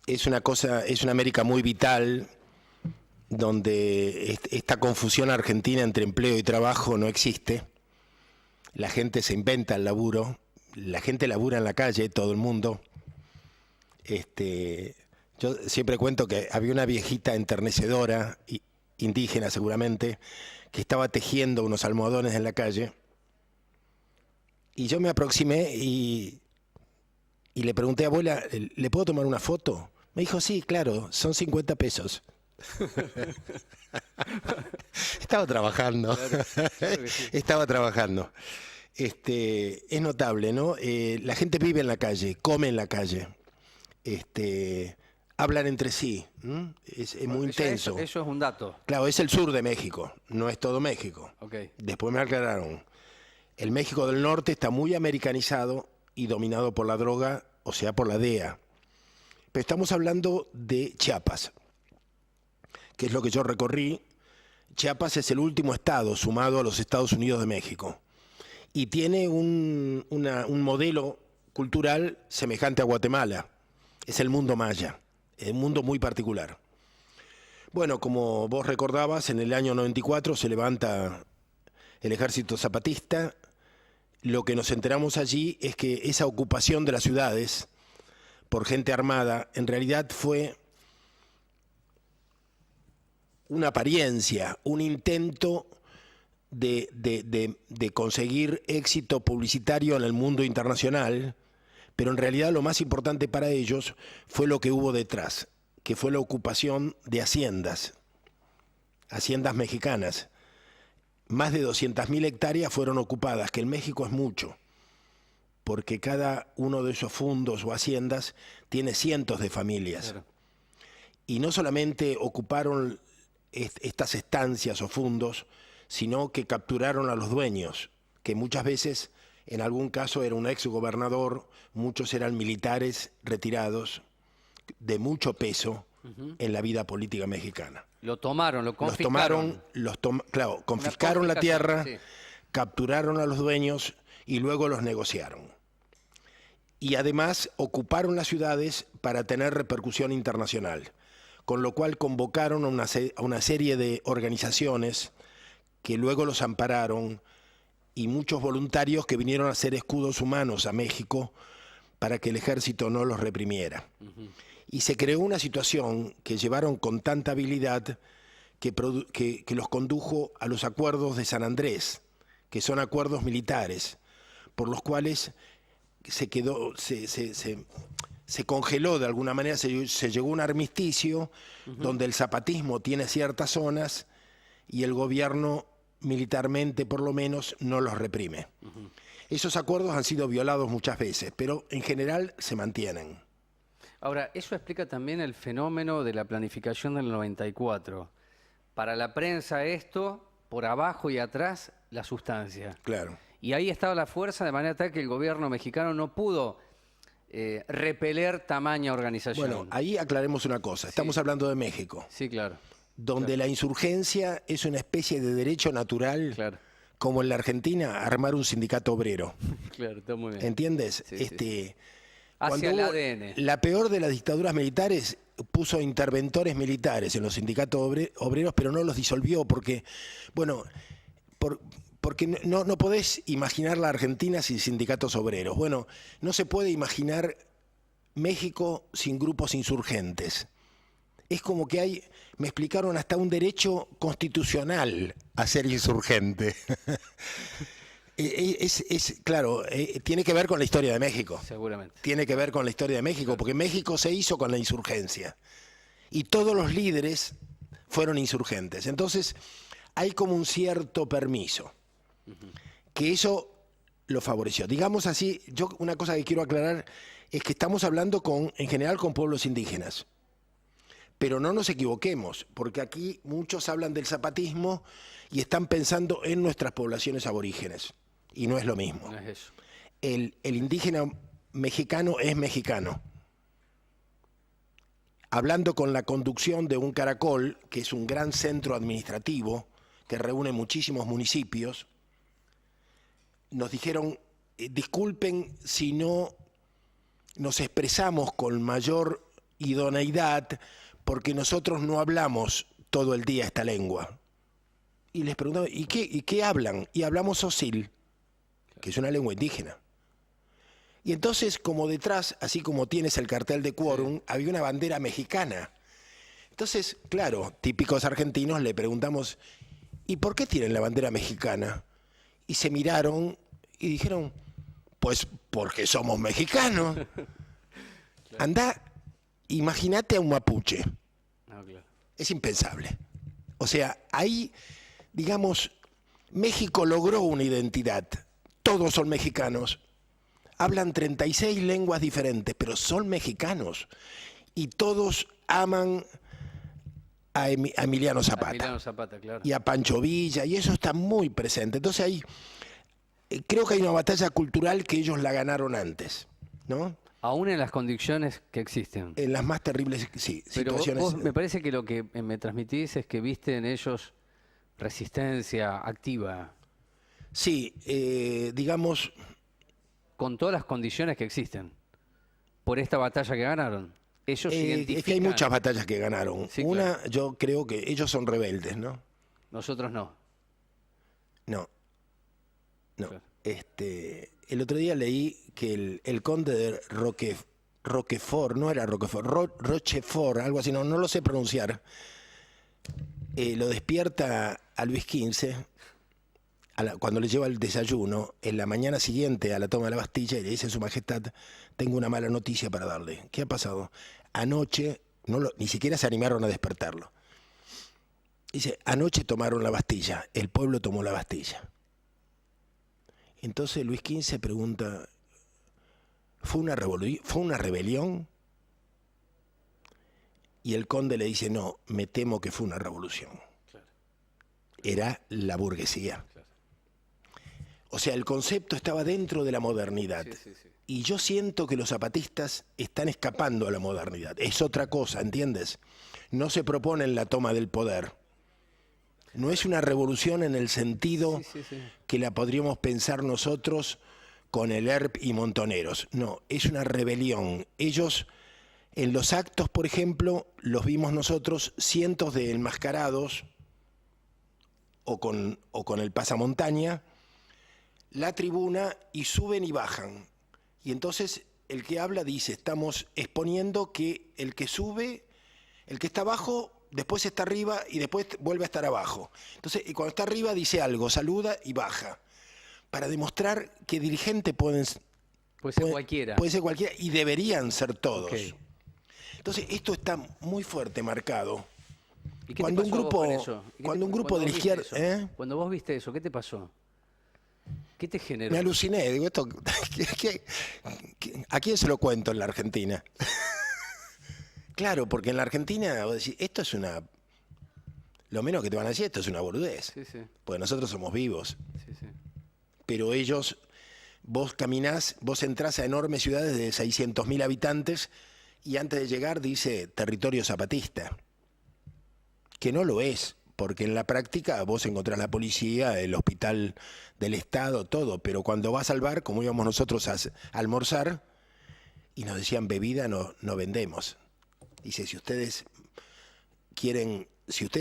es una América muy vital, donde esta confusión argentina entre empleo y trabajo no existe. La gente se inventa el laburo, la gente labura en la calle, todo el mundo. Yo siempre cuento que había una viejita enternecedora, indígena seguramente, que estaba tejiendo unos almohadones en la calle. Y yo me aproximé y le pregunté, abuela, ¿le puedo tomar una foto? Me dijo, sí, claro, son 50 pesos. Estaba trabajando. Claro que sí. Estaba trabajando. Es notable, ¿no? La gente vive en la calle, come en la calle, hablan entre sí. Es muy intenso. Eso es un dato. Claro, es el sur de México, no es todo México. Ok. Después me aclararon. El México del norte está muy americanizado y dominado por la droga, o sea, por la DEA. Pero estamos hablando de Chiapas, que es lo que yo recorrí. Chiapas es el último estado sumado a los Estados Unidos de México y tiene un modelo cultural semejante a Guatemala. Es el mundo maya, un mundo muy particular. Bueno, como vos recordabas, en el año 94 se levanta el ejército zapatista. Lo que nos enteramos allí es que esa ocupación de las ciudades por gente armada en realidad fue una apariencia, un intento de conseguir éxito publicitario en el mundo internacional, pero en realidad lo más importante para ellos fue lo que hubo detrás, que fue la ocupación de haciendas mexicanas. Más de 200.000 hectáreas fueron ocupadas, que en México es mucho, porque cada uno de esos fundos o haciendas tiene cientos de familias. Claro. Y no solamente ocuparon estas estancias o fundos, sino que capturaron a los dueños, que muchas veces, en algún caso, era un ex gobernador, muchos eran militares retirados de mucho peso en la vida política mexicana. Lo tomaron, lo confiscaron. Claro, confiscaron la tierra, sí. capturaron a los dueños y luego los negociaron. Y además ocuparon las ciudades para tener repercusión internacional, con lo cual convocaron a una serie de organizaciones que luego los ampararon y muchos voluntarios que vinieron a hacer escudos humanos a México para que el ejército no los reprimiera. Y se creó una situación que llevaron con tanta habilidad que los condujo a los acuerdos de San Andrés, que son acuerdos militares, por los cuales se congeló de alguna manera, se llegó a un armisticio donde el zapatismo tiene ciertas zonas y el gobierno militarmente por lo menos no los reprime. Esos acuerdos han sido violados muchas veces, pero en general se mantienen. Ahora, eso explica también el fenómeno de la planificación del 94. Para la prensa esto, por abajo y atrás, la sustancia. Claro. Y ahí estaba la fuerza de manera tal que el gobierno mexicano no pudo repeler tamaña organización. Bueno, ahí aclaremos una cosa. Estamos hablando de México, Sí, claro. donde la insurgencia es una especie de derecho natural, Claro. como en la Argentina, armar un sindicato obrero. Claro, está muy bien. ¿Entiendes? Sí, sí. Cuando Hacia el hubo ADN. la peor de las dictaduras militares puso interventores militares en los sindicatos obreros, pero no los disolvió porque, bueno, porque no podés imaginar la Argentina sin sindicatos obreros. Bueno, no se puede imaginar México sin grupos insurgentes. Es como que me explicaron hasta un derecho constitucional a ser insurgente. Claro, tiene que ver con la historia de México. Seguramente. Tiene que ver con la historia de México, porque México se hizo con la insurgencia. Y todos los líderes fueron insurgentes. Entonces, hay como un cierto permiso, que eso lo favoreció. Digamos así, una cosa que quiero aclarar es que estamos hablando en general con pueblos indígenas. Pero no nos equivoquemos, porque aquí muchos hablan del zapatismo y están pensando en nuestras poblaciones aborígenes. Y no es lo mismo. No es eso. El indígena mexicano es mexicano. Hablando con la conducción de un caracol, que es un gran centro administrativo que reúne muchísimos municipios, nos dijeron, disculpen si no nos expresamos con mayor idoneidad, porque nosotros no hablamos todo el día esta lengua. Y les preguntaba, ¿y qué hablan? Y hablamos Osil, que es una lengua indígena. Y entonces, como detrás, así como tienes el cartel de quórum, había una bandera mexicana. Entonces, claro, típicos argentinos, le preguntamos, ¿y por qué tienen la bandera mexicana? Y se miraron y dijeron, pues porque somos mexicanos. Andá, imagínate a un mapuche. No, claro. Es impensable. O sea, ahí, digamos, México logró una identidad. Todos son mexicanos. Hablan 36 lenguas diferentes, pero son mexicanos. Y todos aman a Emiliano Zapata. A Emiliano Zapata, claro. Y a Pancho Villa, y eso está muy presente. Entonces ahí creo que hay una batalla cultural que ellos la ganaron antes, ¿no? Aún en las condiciones que existen. En las más terribles Pero situaciones. vos me parece que lo que me transmitís es que viste en ellos resistencia activa. Sí, digamos, Con todas las condiciones que existen. Por esta batalla que ganaron. Ellos identifican. es que hay muchas batallas que ganaron. Sí, Una, claro. yo creo que ellos son rebeldes, ¿no? Nosotros no. No. Claro. El otro día leí que el conde de Roquefort, no era Roquefort, Rochefort, algo así, no lo sé pronunciar, lo despierta a Luis XV cuando le lleva el desayuno, en la mañana siguiente a la toma de la Bastilla, y le dice: Su Majestad, tengo una mala noticia para darle. ¿Qué ha pasado? Anoche, ni siquiera se animaron a despertarlo. Dice: anoche tomaron la Bastilla, el pueblo tomó la Bastilla. Entonces Luis XV pregunta: ¿fue una rebelión? Y el conde le dice: no, me temo que fue una revolución. Claro. Era la burguesía. Claro. O sea, el concepto estaba dentro de la modernidad. Sí, sí, sí. Y yo siento que los zapatistas están escapando a la modernidad. Es otra cosa, ¿entiendes? No se proponen la toma del poder. No es una revolución en el sentido que la podríamos pensar nosotros con el ERP y Montoneros. No, es una rebelión. Ellos, en los actos, por ejemplo, los vimos nosotros, cientos de enmascarados o con el pasamontaña, la tribuna, y suben y bajan. Y entonces el que habla dice: estamos exponiendo que el que sube, el que está abajo, después está arriba y después vuelve a estar abajo. Entonces, cuando está arriba dice algo, saluda y baja. Para demostrar que dirigente puede ser cualquiera. Puede ser cualquiera, y deberían ser todos. Okay. Entonces, esto está muy fuerte marcado. ¿Y qué cuando te pasó un grupo, cuando un grupo de la izquierda, Cuando vos viste eso, ¿qué te pasó? ¿Qué te generó? Me aluciné, digo, esto, ¿a quién se lo cuento en la Argentina? Claro, porque en la Argentina vos decís: esto es una... Lo menos que te van a decir, esto es una boludez. Sí, sí. Porque nosotros somos vivos. Sí, sí. Pero ellos, vos caminás, vos entrás a enormes ciudades de 600.000 habitantes y antes de llegar dice territorio zapatista. Que no lo es, porque en la práctica vos encontrás la policía, el hospital del Estado, todo. Pero cuando vas al bar, como íbamos nosotros a almorzar, y nos decían: bebida no vendemos. Dice: si ustedes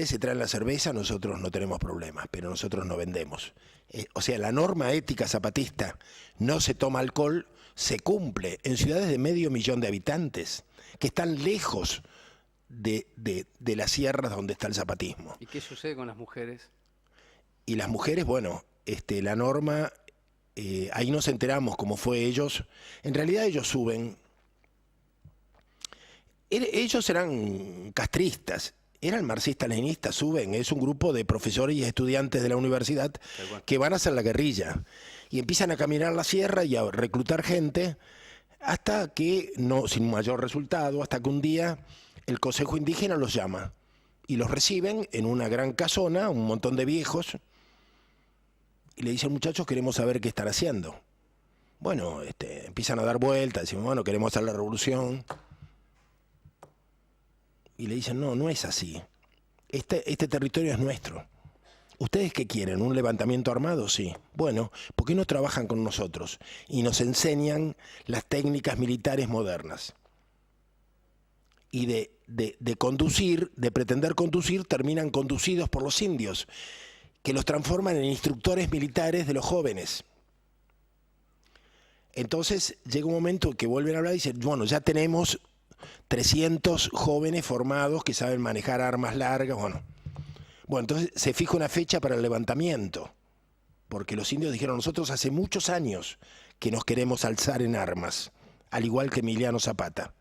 se traen la cerveza, nosotros no tenemos problemas, pero nosotros no vendemos. O sea, la norma ética zapatista, no se toma alcohol, se cumple en ciudades de 500.000 de habitantes, que están lejos de las sierras donde está el zapatismo. ¿Y qué sucede con las mujeres? Y las mujeres, bueno, la norma, ahí nos enteramos cómo fue ellos. En realidad ellos suben. Ellos eran castristas, eran marxistas-leninistas, suben. Es un grupo de profesores y estudiantes de la universidad que van a hacer la guerrilla. Y empiezan a caminar la sierra y a reclutar gente hasta que, no sin mayor resultado, hasta que un día el Consejo Indígena los llama y los reciben en una gran casona, un montón de viejos, y le dicen: muchachos, queremos saber qué están haciendo. Bueno, empiezan a dar vueltas, decimos: bueno, queremos hacer la revolución. Y le dicen: no es así. Este territorio es nuestro. ¿Ustedes qué quieren? ¿Un levantamiento armado? Sí. Bueno, ¿por qué no trabajan con nosotros? Y nos enseñan las técnicas militares modernas. Y de conducir, de pretender conducir, terminan conducidos por los indios, que los transforman en instructores militares de los jóvenes. Entonces llega un momento que vuelven a hablar y dicen: bueno, ya tenemos 300 jóvenes formados que saben manejar armas largas. Bueno, entonces se fija una fecha para el levantamiento, porque los indios dijeron: nosotros hace muchos años que nos queremos alzar en armas, al igual que Emiliano Zapata.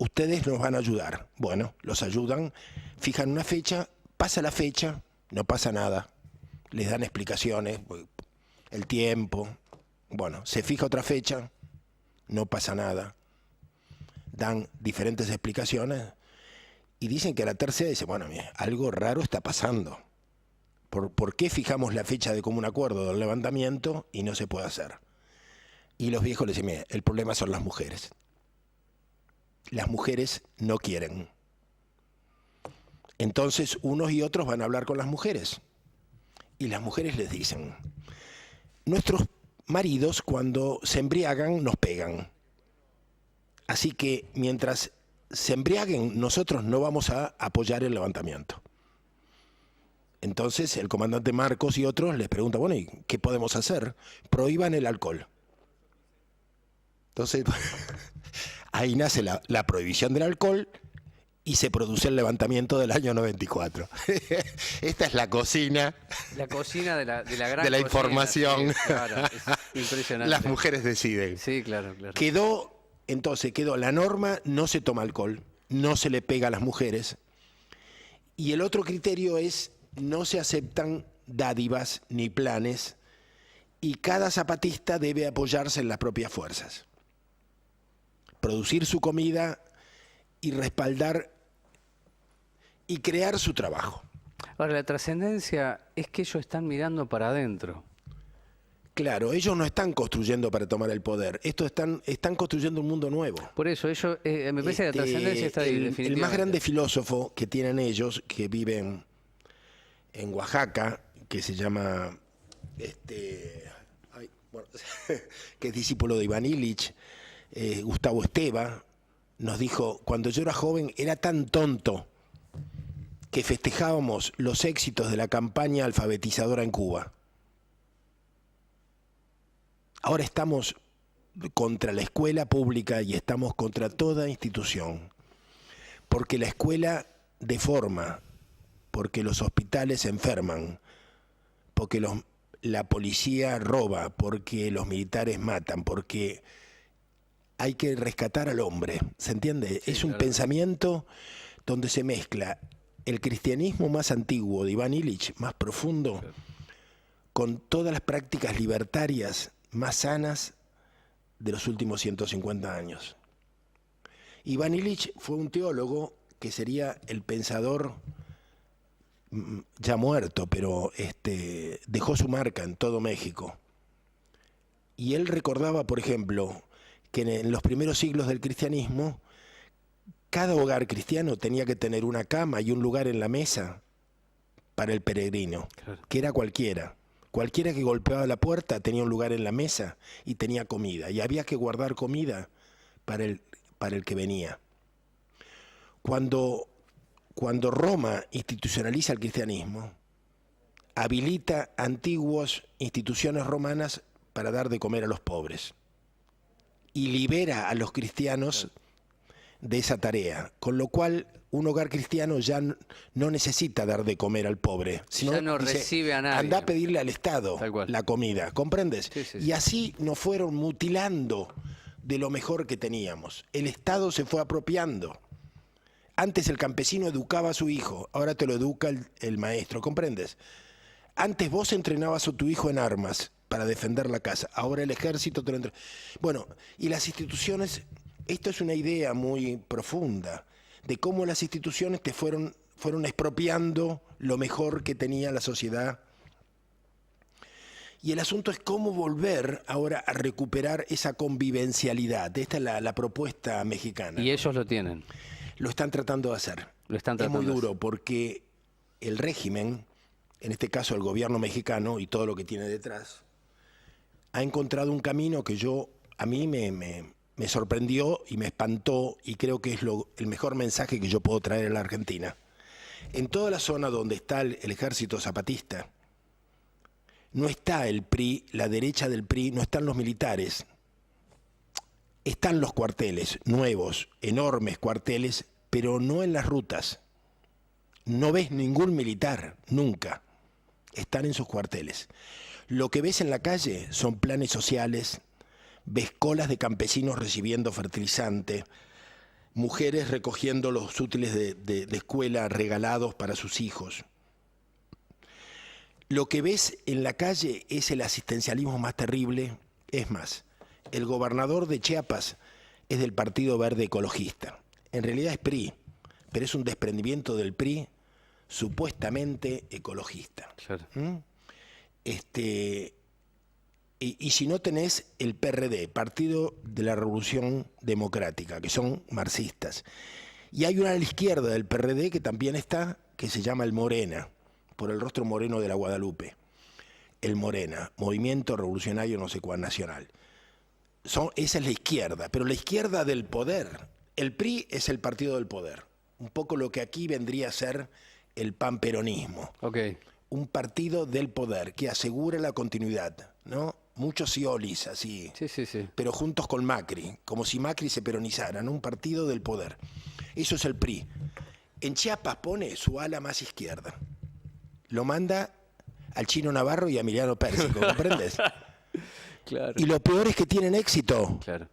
ustedes nos van a ayudar. Bueno, los ayudan, fijan una fecha, pasa la fecha, no pasa nada. Les dan explicaciones, el tiempo. Bueno, se fija otra fecha, no pasa nada. Dan diferentes explicaciones y dicen que a la tercera dice, bueno, mira, algo raro está pasando. ¿Por qué fijamos la fecha de común acuerdo del levantamiento y no se puede hacer? Y los viejos les dicen, mira, el problema son las mujeres. Las mujeres no quieren. Entonces unos y otros van a hablar con las mujeres. Y las mujeres les dicen, nuestros maridos cuando se embriagan nos pegan. Así que mientras se embriaguen, nosotros no vamos a apoyar el levantamiento. Entonces el comandante Marcos y otros les preguntan, bueno, ¿y qué podemos hacer? Prohíban el alcohol. Entonces, ahí nace la prohibición del alcohol y se produce el levantamiento del año 94. Esta es la cocina. La cocina de la gran de la cocina, información. sí, claro, es impresionante. Las mujeres deciden. Sí, claro, claro. Quedó la norma, no se toma alcohol, no se le pega a las mujeres. Y el otro criterio es, no se aceptan dádivas ni planes y cada zapatista debe apoyarse en las propias fuerzas. Producir su comida y respaldar y crear su trabajo. Ahora, la trascendencia es que ellos están mirando para adentro. Claro, ellos no están construyendo para tomar el poder, están construyendo un mundo nuevo. Por eso, ellos, me parece que la trascendencia está ahí, definitivamente. El más grande filósofo que tienen ellos, que viven en Oaxaca, que se llama, que es discípulo de Iván Illich, Gustavo Esteva, nos dijo, cuando yo era joven era tan tonto que festejábamos los éxitos de la campaña alfabetizadora en Cuba. Ahora estamos contra la escuela pública y estamos contra toda institución, porque la escuela deforma, porque los hospitales enferman, porque la policía roba, porque los militares matan, porque hay que rescatar al hombre, ¿se entiende? Sí, es un pensamiento donde se mezcla el cristianismo más antiguo de Iván Illich, más profundo, con todas las prácticas libertarias más sanas de los últimos 150 años. Iván Illich fue un teólogo que sería el pensador ya muerto, pero dejó su marca en todo México. Y él recordaba, por ejemplo, que en los primeros siglos del cristianismo, cada hogar cristiano tenía que tener una cama y un lugar en la mesa para el peregrino, claro, que era cualquiera. Cualquiera que golpeaba la puerta tenía un lugar en la mesa y tenía comida. Y había que guardar comida para el que venía. Cuando Roma institucionaliza el cristianismo, habilita antiguas instituciones romanas para dar de comer a los pobres. Y libera a los cristianos de esa tarea, con lo cual un hogar cristiano ya no necesita dar de comer al pobre, sino ya no dice, recibe a nadie. Anda a pedirle al Estado la comida, ¿comprendes? Sí, sí, y así nos fueron mutilando de lo mejor que teníamos. El Estado se fue apropiando. Antes el campesino educaba a su hijo, ahora te lo educa el maestro, ¿comprendes? Antes vos entrenabas a tu hijo en armas para defender la casa, ahora el ejército te lo entrena. Bueno, y las instituciones, esto es una idea muy profunda, de cómo las instituciones te fueron expropiando lo mejor que tenía la sociedad. Y el asunto es cómo volver ahora a recuperar esa convivencialidad. Esta es la propuesta mexicana. Y ellos lo tienen. Lo están tratando de hacer. Es muy duro porque el régimen, en este caso el gobierno mexicano y todo lo que tiene detrás, ha encontrado un camino que a mí me sorprendió y me espantó, y creo que es el mejor mensaje que yo puedo traer a la Argentina. En toda la zona donde está el ejército zapatista, no está el PRI, la derecha del PRI, no están los militares. Están los cuarteles nuevos, enormes cuarteles, pero no en las rutas. No ves ningún militar, nunca. Están en sus cuarteles. Lo que ves en la calle son planes sociales, ves colas de campesinos recibiendo fertilizante, mujeres recogiendo los útiles de escuela regalados para sus hijos. Lo que ves en la calle es el asistencialismo más terrible. Es más, el gobernador de Chiapas es del Partido Verde Ecologista. En realidad es PRI, pero es un desprendimiento del PRI supuestamente ecologista. Claro. Y si no tenés el PRD, Partido de la Revolución Democrática, que son marxistas. Y hay una a la izquierda del PRD que también está, que se llama el Morena, por el rostro moreno de la Guadalupe. El Morena, Movimiento Revolucionario no sé cuál nacional. Esa es la izquierda, pero la izquierda del poder. El PRI es el partido del poder. Un poco lo que aquí vendría a ser el panperonismo. Okay. Un partido del poder que asegura la continuidad, ¿no? Muchos iolis así, Sí. pero juntos con Macri, como si Macri se peronizara, ¿no? Un partido del poder. Eso es el PRI. En Chiapas pone su ala más izquierda. Lo manda al Chino Navarro y a Emiliano Pérsico, ¿comprendes? Claro. Y lo peor es que tienen éxito, Claro.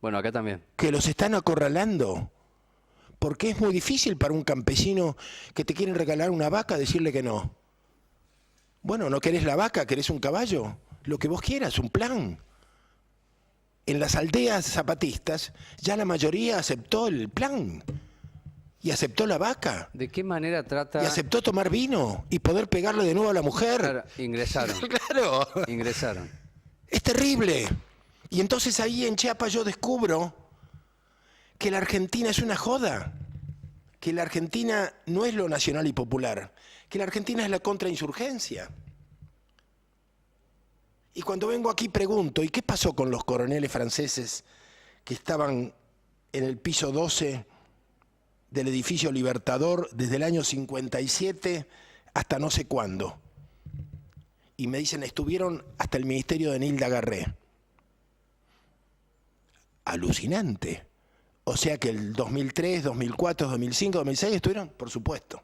Bueno, acá también. que los están acorralando. Porque es muy difícil para un campesino que te quieren regalar una vaca decirle que no. Bueno, ¿no querés la vaca? ¿Querés un caballo? Lo que vos quieras, un plan. En las aldeas zapatistas ya la mayoría aceptó el plan. Y aceptó la vaca. ¿De qué manera trata...? Y aceptó tomar vino y poder pegarle de nuevo a la mujer. Claro, ingresaron. Claro. Ingresaron. Es terrible. Y entonces ahí en Chiapas yo descubro que la Argentina es una joda. Que la Argentina no es lo nacional y popular. Que la Argentina es la contrainsurgencia. Y cuando vengo aquí pregunto, ¿y qué pasó con los coroneles franceses que estaban en el piso 12 del edificio Libertador desde el año 57 hasta no sé cuándo? Y me dicen, estuvieron hasta el ministerio de Nilda Garré. Alucinante. O sea que el 2003, 2004, 2005, 2006 estuvieron, por supuesto.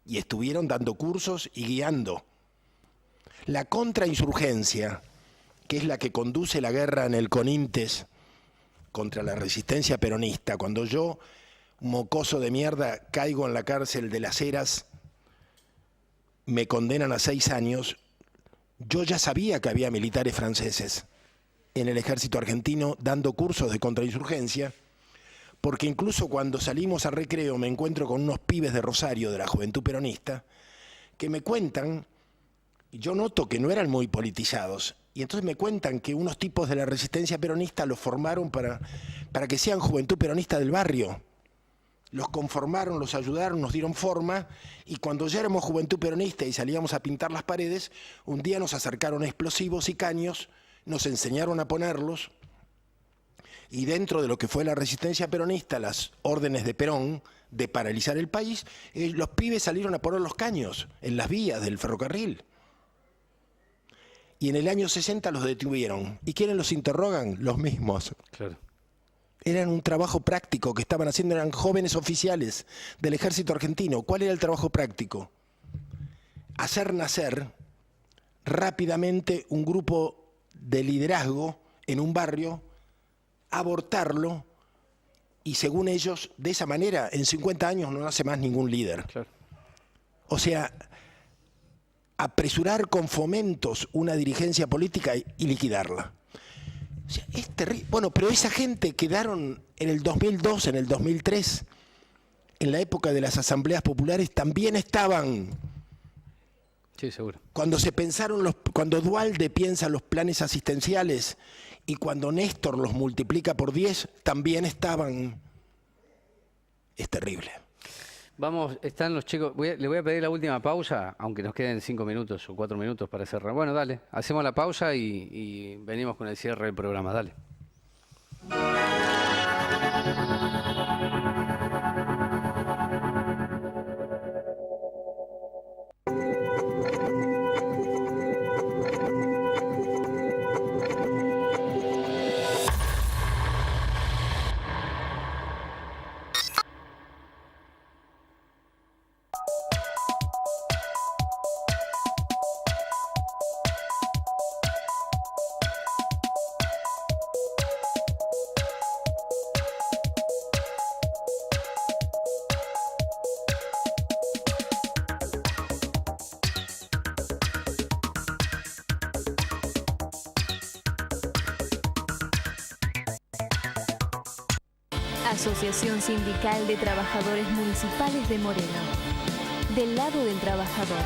Y estuvieron dando cursos y guiando. La contrainsurgencia, que es la que conduce la guerra en el Conintes contra la resistencia peronista, cuando yo, mocoso de mierda, caigo en la cárcel de Las Heras, me condenan a 6 años, yo ya sabía que había militares franceses en el ejército argentino dando cursos de contrainsurgencia, porque incluso cuando salimos a recreo me encuentro con unos pibes de Rosario, de la Juventud Peronista, que me cuentan, yo noto que no eran muy politizados, y entonces me cuentan que unos tipos de la resistencia peronista los formaron para que sean Juventud Peronista del barrio. Los conformaron, los ayudaron, nos dieron forma, y cuando ya éramos Juventud Peronista y salíamos a pintar las paredes, un día nos acercaron explosivos y caños, nos enseñaron a ponerlos, y dentro de lo que fue la resistencia peronista, las órdenes de Perón de paralizar el país, los pibes salieron a poner los caños en las vías del ferrocarril. Y en el año 60 los detuvieron. ¿Y quiénes los interrogan? Los mismos. Claro. Eran un trabajo práctico que estaban haciendo, eran jóvenes oficiales del ejército argentino. ¿Cuál era el trabajo práctico? Hacer nacer rápidamente un grupo de liderazgo en un barrio, abortarlo, y según ellos, de esa manera, en 50 años no nace más ningún líder. Claro. O sea, apresurar con fomentos una dirigencia política y liquidarla. O sea, es terrible. Bueno, pero esa gente quedaron en el 2002, en el 2003, en la época de las asambleas populares, también estaban. Sí, seguro. Cuando se pensaron cuando Duhalde piensa los planes asistenciales y cuando Néstor los multiplica por 10, también estaban. Es terrible. Vamos, están los chicos. Le voy a pedir la última pausa, aunque nos queden 5 minutos o 4 minutos para cerrar. Bueno, dale, hacemos la pausa y venimos con el cierre del programa. Dale. Asociación Sindical de Trabajadores Municipales de Moreno. Del lado del trabajador.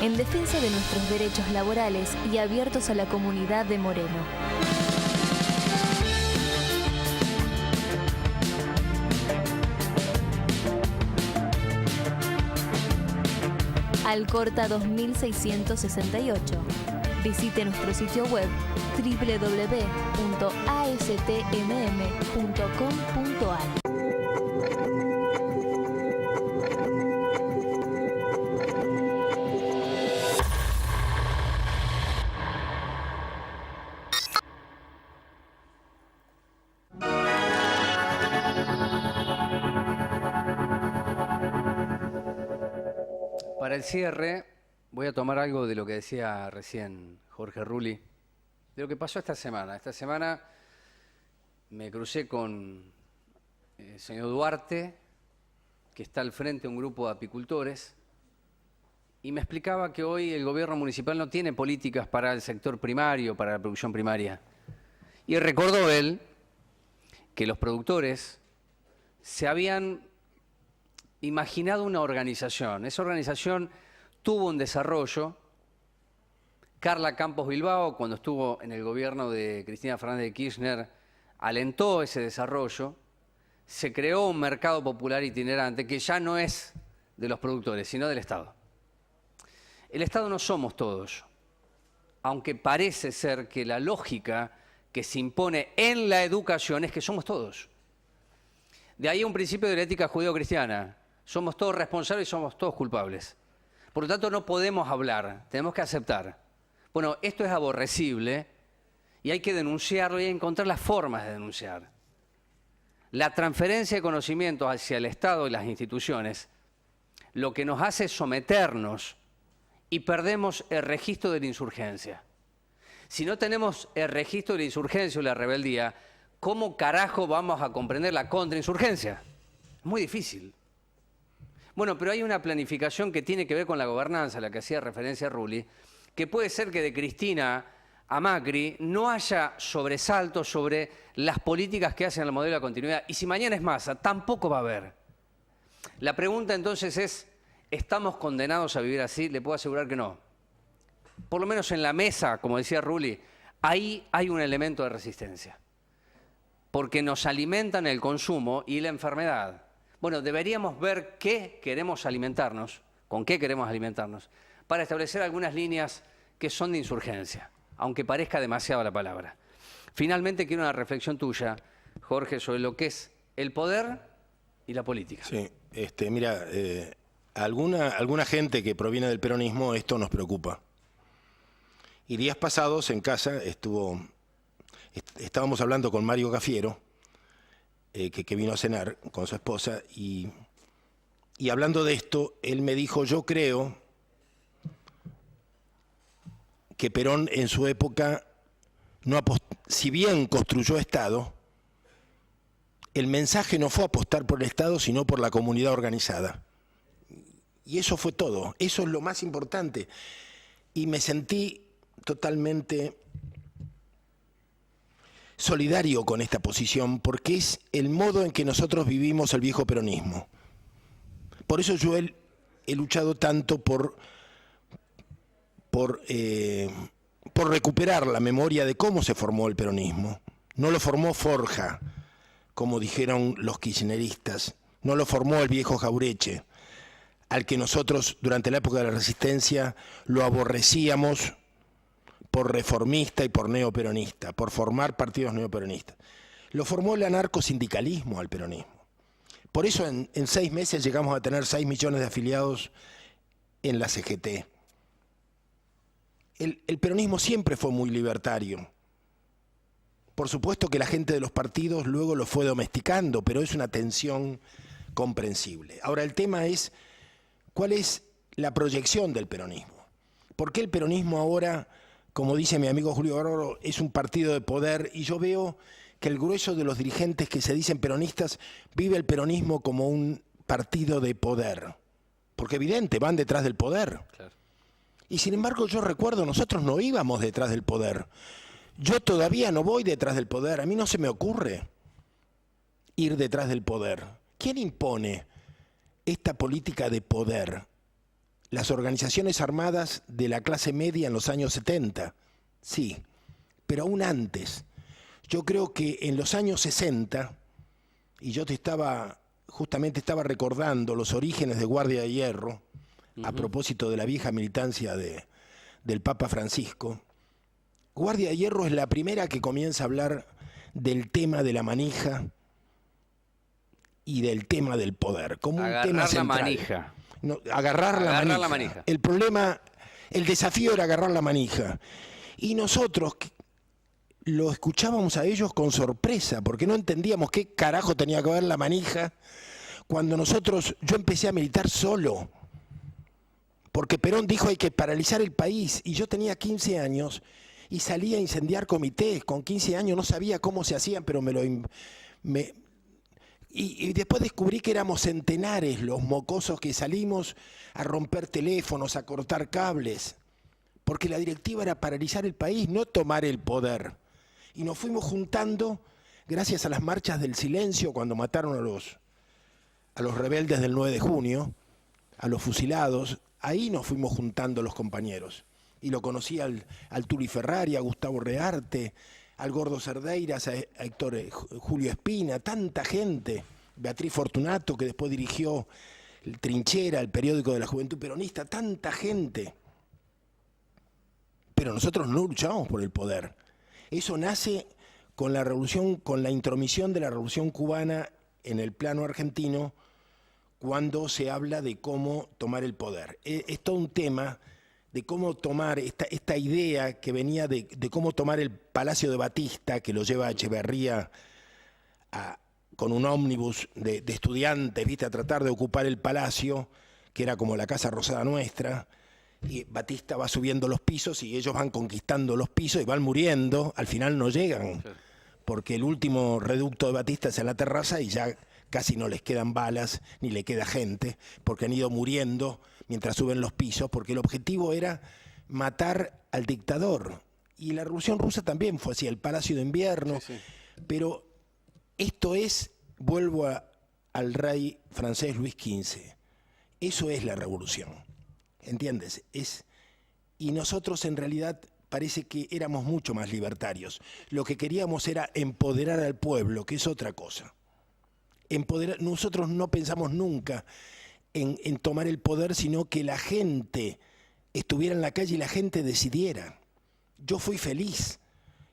En defensa de nuestros derechos laborales y abiertos a la comunidad de Moreno. Alcorta 2668. Visite nuestro sitio web www.astmm.com.ar. Para el cierre, voy a tomar algo de lo que decía recién Jorge Rulli, de lo que pasó esta semana. Esta semana me crucé con el señor Duarte, que está al frente de un grupo de apicultores, y me explicaba que hoy el gobierno municipal no tiene políticas para el sector primario, para la producción primaria. Y recordó él que los productores se habían imaginado una organización. Esa organización tuvo un desarrollo. Carla Campos Bilbao, cuando estuvo en el gobierno de Cristina Fernández de Kirchner, alentó ese desarrollo. Se creó un mercado popular itinerante que ya no es de los productores, sino del Estado. El Estado no somos todos, aunque parece ser que la lógica que se impone en la educación es que somos todos. De ahí un principio de la ética judío-cristiana. Somos todos responsables y somos todos culpables. Por lo tanto, no podemos hablar, tenemos que aceptar. Bueno, esto es aborrecible y hay que denunciarlo y encontrar las formas de denunciar. La transferencia de conocimientos hacia el Estado y las instituciones lo que nos hace es someternos y perdemos el registro de la insurgencia. Si no tenemos el registro de la insurgencia o la rebeldía, ¿cómo carajo vamos a comprender la contrainsurgencia? Es muy difícil. Bueno, pero hay una planificación que tiene que ver con la gobernanza, a la que hacía referencia Rulli, que puede ser que de Cristina a Macri no haya sobresaltos sobre las políticas que hacen al modelo de continuidad. Y si mañana es Massa, tampoco va a haber. La pregunta entonces es, ¿estamos condenados a vivir así? Le puedo asegurar que no. Por lo menos en la mesa, como decía Rulli, ahí hay un elemento de resistencia. Porque nos alimentan el consumo y la enfermedad. Bueno, deberíamos ver qué queremos alimentarnos, con qué queremos alimentarnos, para establecer algunas líneas que son de insurgencia, aunque parezca demasiado la palabra. Finalmente, quiero una reflexión tuya, Jorge, sobre lo que es el poder y la política. Sí, mira, alguna gente que proviene del peronismo esto nos preocupa. Y días pasados en casa estábamos hablando con Mario Cafiero, que vino a cenar con su esposa, y hablando de esto, él me dijo, yo creo que Perón en su época, si bien construyó Estado, el mensaje no fue apostar por el Estado, sino por la comunidad organizada. Y eso fue todo, eso es lo más importante. Y me sentí totalmente solidario con esta posición, porque es el modo en que nosotros vivimos el viejo peronismo. Por eso yo he luchado tanto por recuperar la memoria de cómo se formó el peronismo. No lo formó Forja, como dijeron los kirchneristas, no lo formó el viejo Jaureche, al que nosotros durante la época de la Resistencia lo aborrecíamos por reformista y por neoperonista, por formar partidos neoperonistas. Lo formó el anarcosindicalismo al peronismo. Por eso en 6 meses llegamos a tener 6 millones de afiliados en la CGT. El peronismo siempre fue muy libertario. Por supuesto que la gente de los partidos luego lo fue domesticando, pero es una tensión comprensible. Ahora el tema es, ¿cuál es la proyección del peronismo? ¿Por qué el peronismo ahora, como dice mi amigo Julio Bárbaro, es un partido de poder? Y yo veo que el grueso de los dirigentes que se dicen peronistas vive el peronismo como un partido de poder. Porque evidente, van detrás del poder. Claro. Y sin embargo yo recuerdo, nosotros no íbamos detrás del poder. Yo todavía no voy detrás del poder, a mí no se me ocurre. ir detrás del poder. ¿Quién impone esta política de poder? Las organizaciones armadas de la clase media en los años 70, sí, pero aún antes. Yo creo que en los años 60, y yo justamente estaba recordando los orígenes de Guardia de Hierro, a propósito de la vieja militancia del Papa Francisco. Guardia de Hierro es la primera que comienza a hablar del tema de la manija y del tema del poder, como un tema central. Agarrar la manija. No, agarrar la manija. El problema, el desafío era agarrar la manija. Y nosotros lo escuchábamos a ellos con sorpresa, porque no entendíamos qué carajo tenía que ver la manija cuando yo empecé a militar solo. Porque Perón dijo hay que paralizar el país, y yo tenía 15 años y salía a incendiar comités. Con 15 años no sabía cómo se hacían, pero y después descubrí que éramos centenares los mocosos que salimos a romper teléfonos, a cortar cables, porque la directiva era paralizar el país, no tomar el poder. Y nos fuimos juntando gracias a las marchas del silencio cuando mataron a los rebeldes del 9 de junio, a los fusilados. Ahí nos fuimos juntando los compañeros. Y lo conocí al Tuli Ferrari, a Gustavo Rearte, al Gordo Cerdeiras, a Héctor Julio Espina, tanta gente, Beatriz Fortunato, que después dirigió el Trinchera, el periódico de la Juventud Peronista, tanta gente. Pero nosotros no luchamos por el poder. Eso nace con la revolución, con la intromisión de la revolución cubana en el plano argentino, cuando se habla de cómo tomar el poder. Es todo un tema de cómo tomar esta idea que venía de cómo tomar el Palacio de Batista, que lo lleva a Echeverría con un ómnibus de estudiantes, ¿viste?, a tratar de ocupar el palacio, que era como la Casa Rosada nuestra, y Batista va subiendo los pisos y ellos van conquistando los pisos y van muriendo, al final no llegan, porque el último reducto de Batista es en la terraza y ya casi no les quedan balas, ni le queda gente, porque han ido muriendo mientras suben los pisos, porque el objetivo era matar al dictador. Y la Revolución Rusa también fue así, el Palacio de Invierno. Sí, sí. Pero esto es, vuelvo al rey francés Luis XV, eso es la revolución, ¿entiendes? Y nosotros en realidad parece que éramos mucho más libertarios. Lo que queríamos era empoderar al pueblo, que es otra cosa. Nosotros no pensamos nunca en tomar el poder, sino que la gente estuviera en la calle y la gente decidiera. Yo fui feliz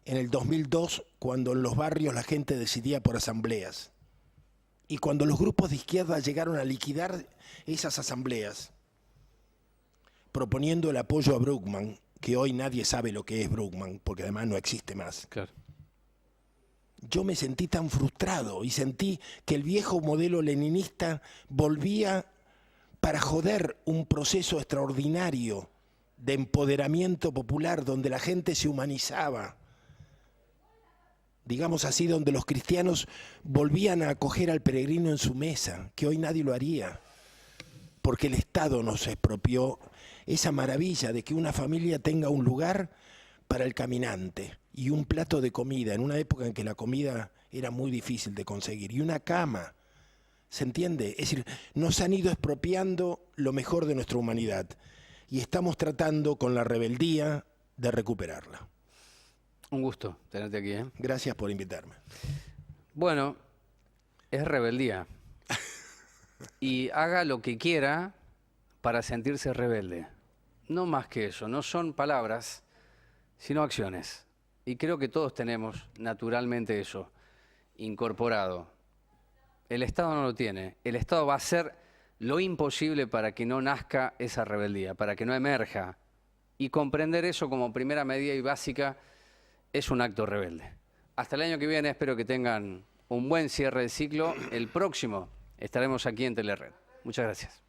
en el 2002 cuando en los barrios la gente decidía por asambleas. Y cuando los grupos de izquierda llegaron a liquidar esas asambleas, proponiendo el apoyo a Bruckmann, que hoy nadie sabe lo que es Bruckmann, porque además no existe más. Claro. Yo me sentí tan frustrado y sentí que el viejo modelo leninista volvía para joder un proceso extraordinario de empoderamiento popular donde la gente se humanizaba, digamos así, donde los cristianos volvían a acoger al peregrino en su mesa, que hoy nadie lo haría, porque el Estado nos expropió esa maravilla de que una familia tenga un lugar para el caminante y un plato de comida, en una época en que la comida era muy difícil de conseguir, y una cama, ¿se entiende? Es decir, nos han ido expropiando lo mejor de nuestra humanidad y estamos tratando con la rebeldía de recuperarla. Un gusto tenerte aquí, ¿eh? Gracias por invitarme. Bueno, es rebeldía. Y haga lo que quiera para sentirse rebelde. No más que eso, no son palabras, sino acciones. Y creo que todos tenemos naturalmente eso incorporado. El Estado no lo tiene. El Estado va a hacer lo imposible para que no nazca esa rebeldía, para que no emerja. Y comprender eso como primera medida y básica es un acto rebelde. Hasta el año que viene espero que tengan un buen cierre de ciclo. El próximo estaremos aquí en Telered. Muchas gracias.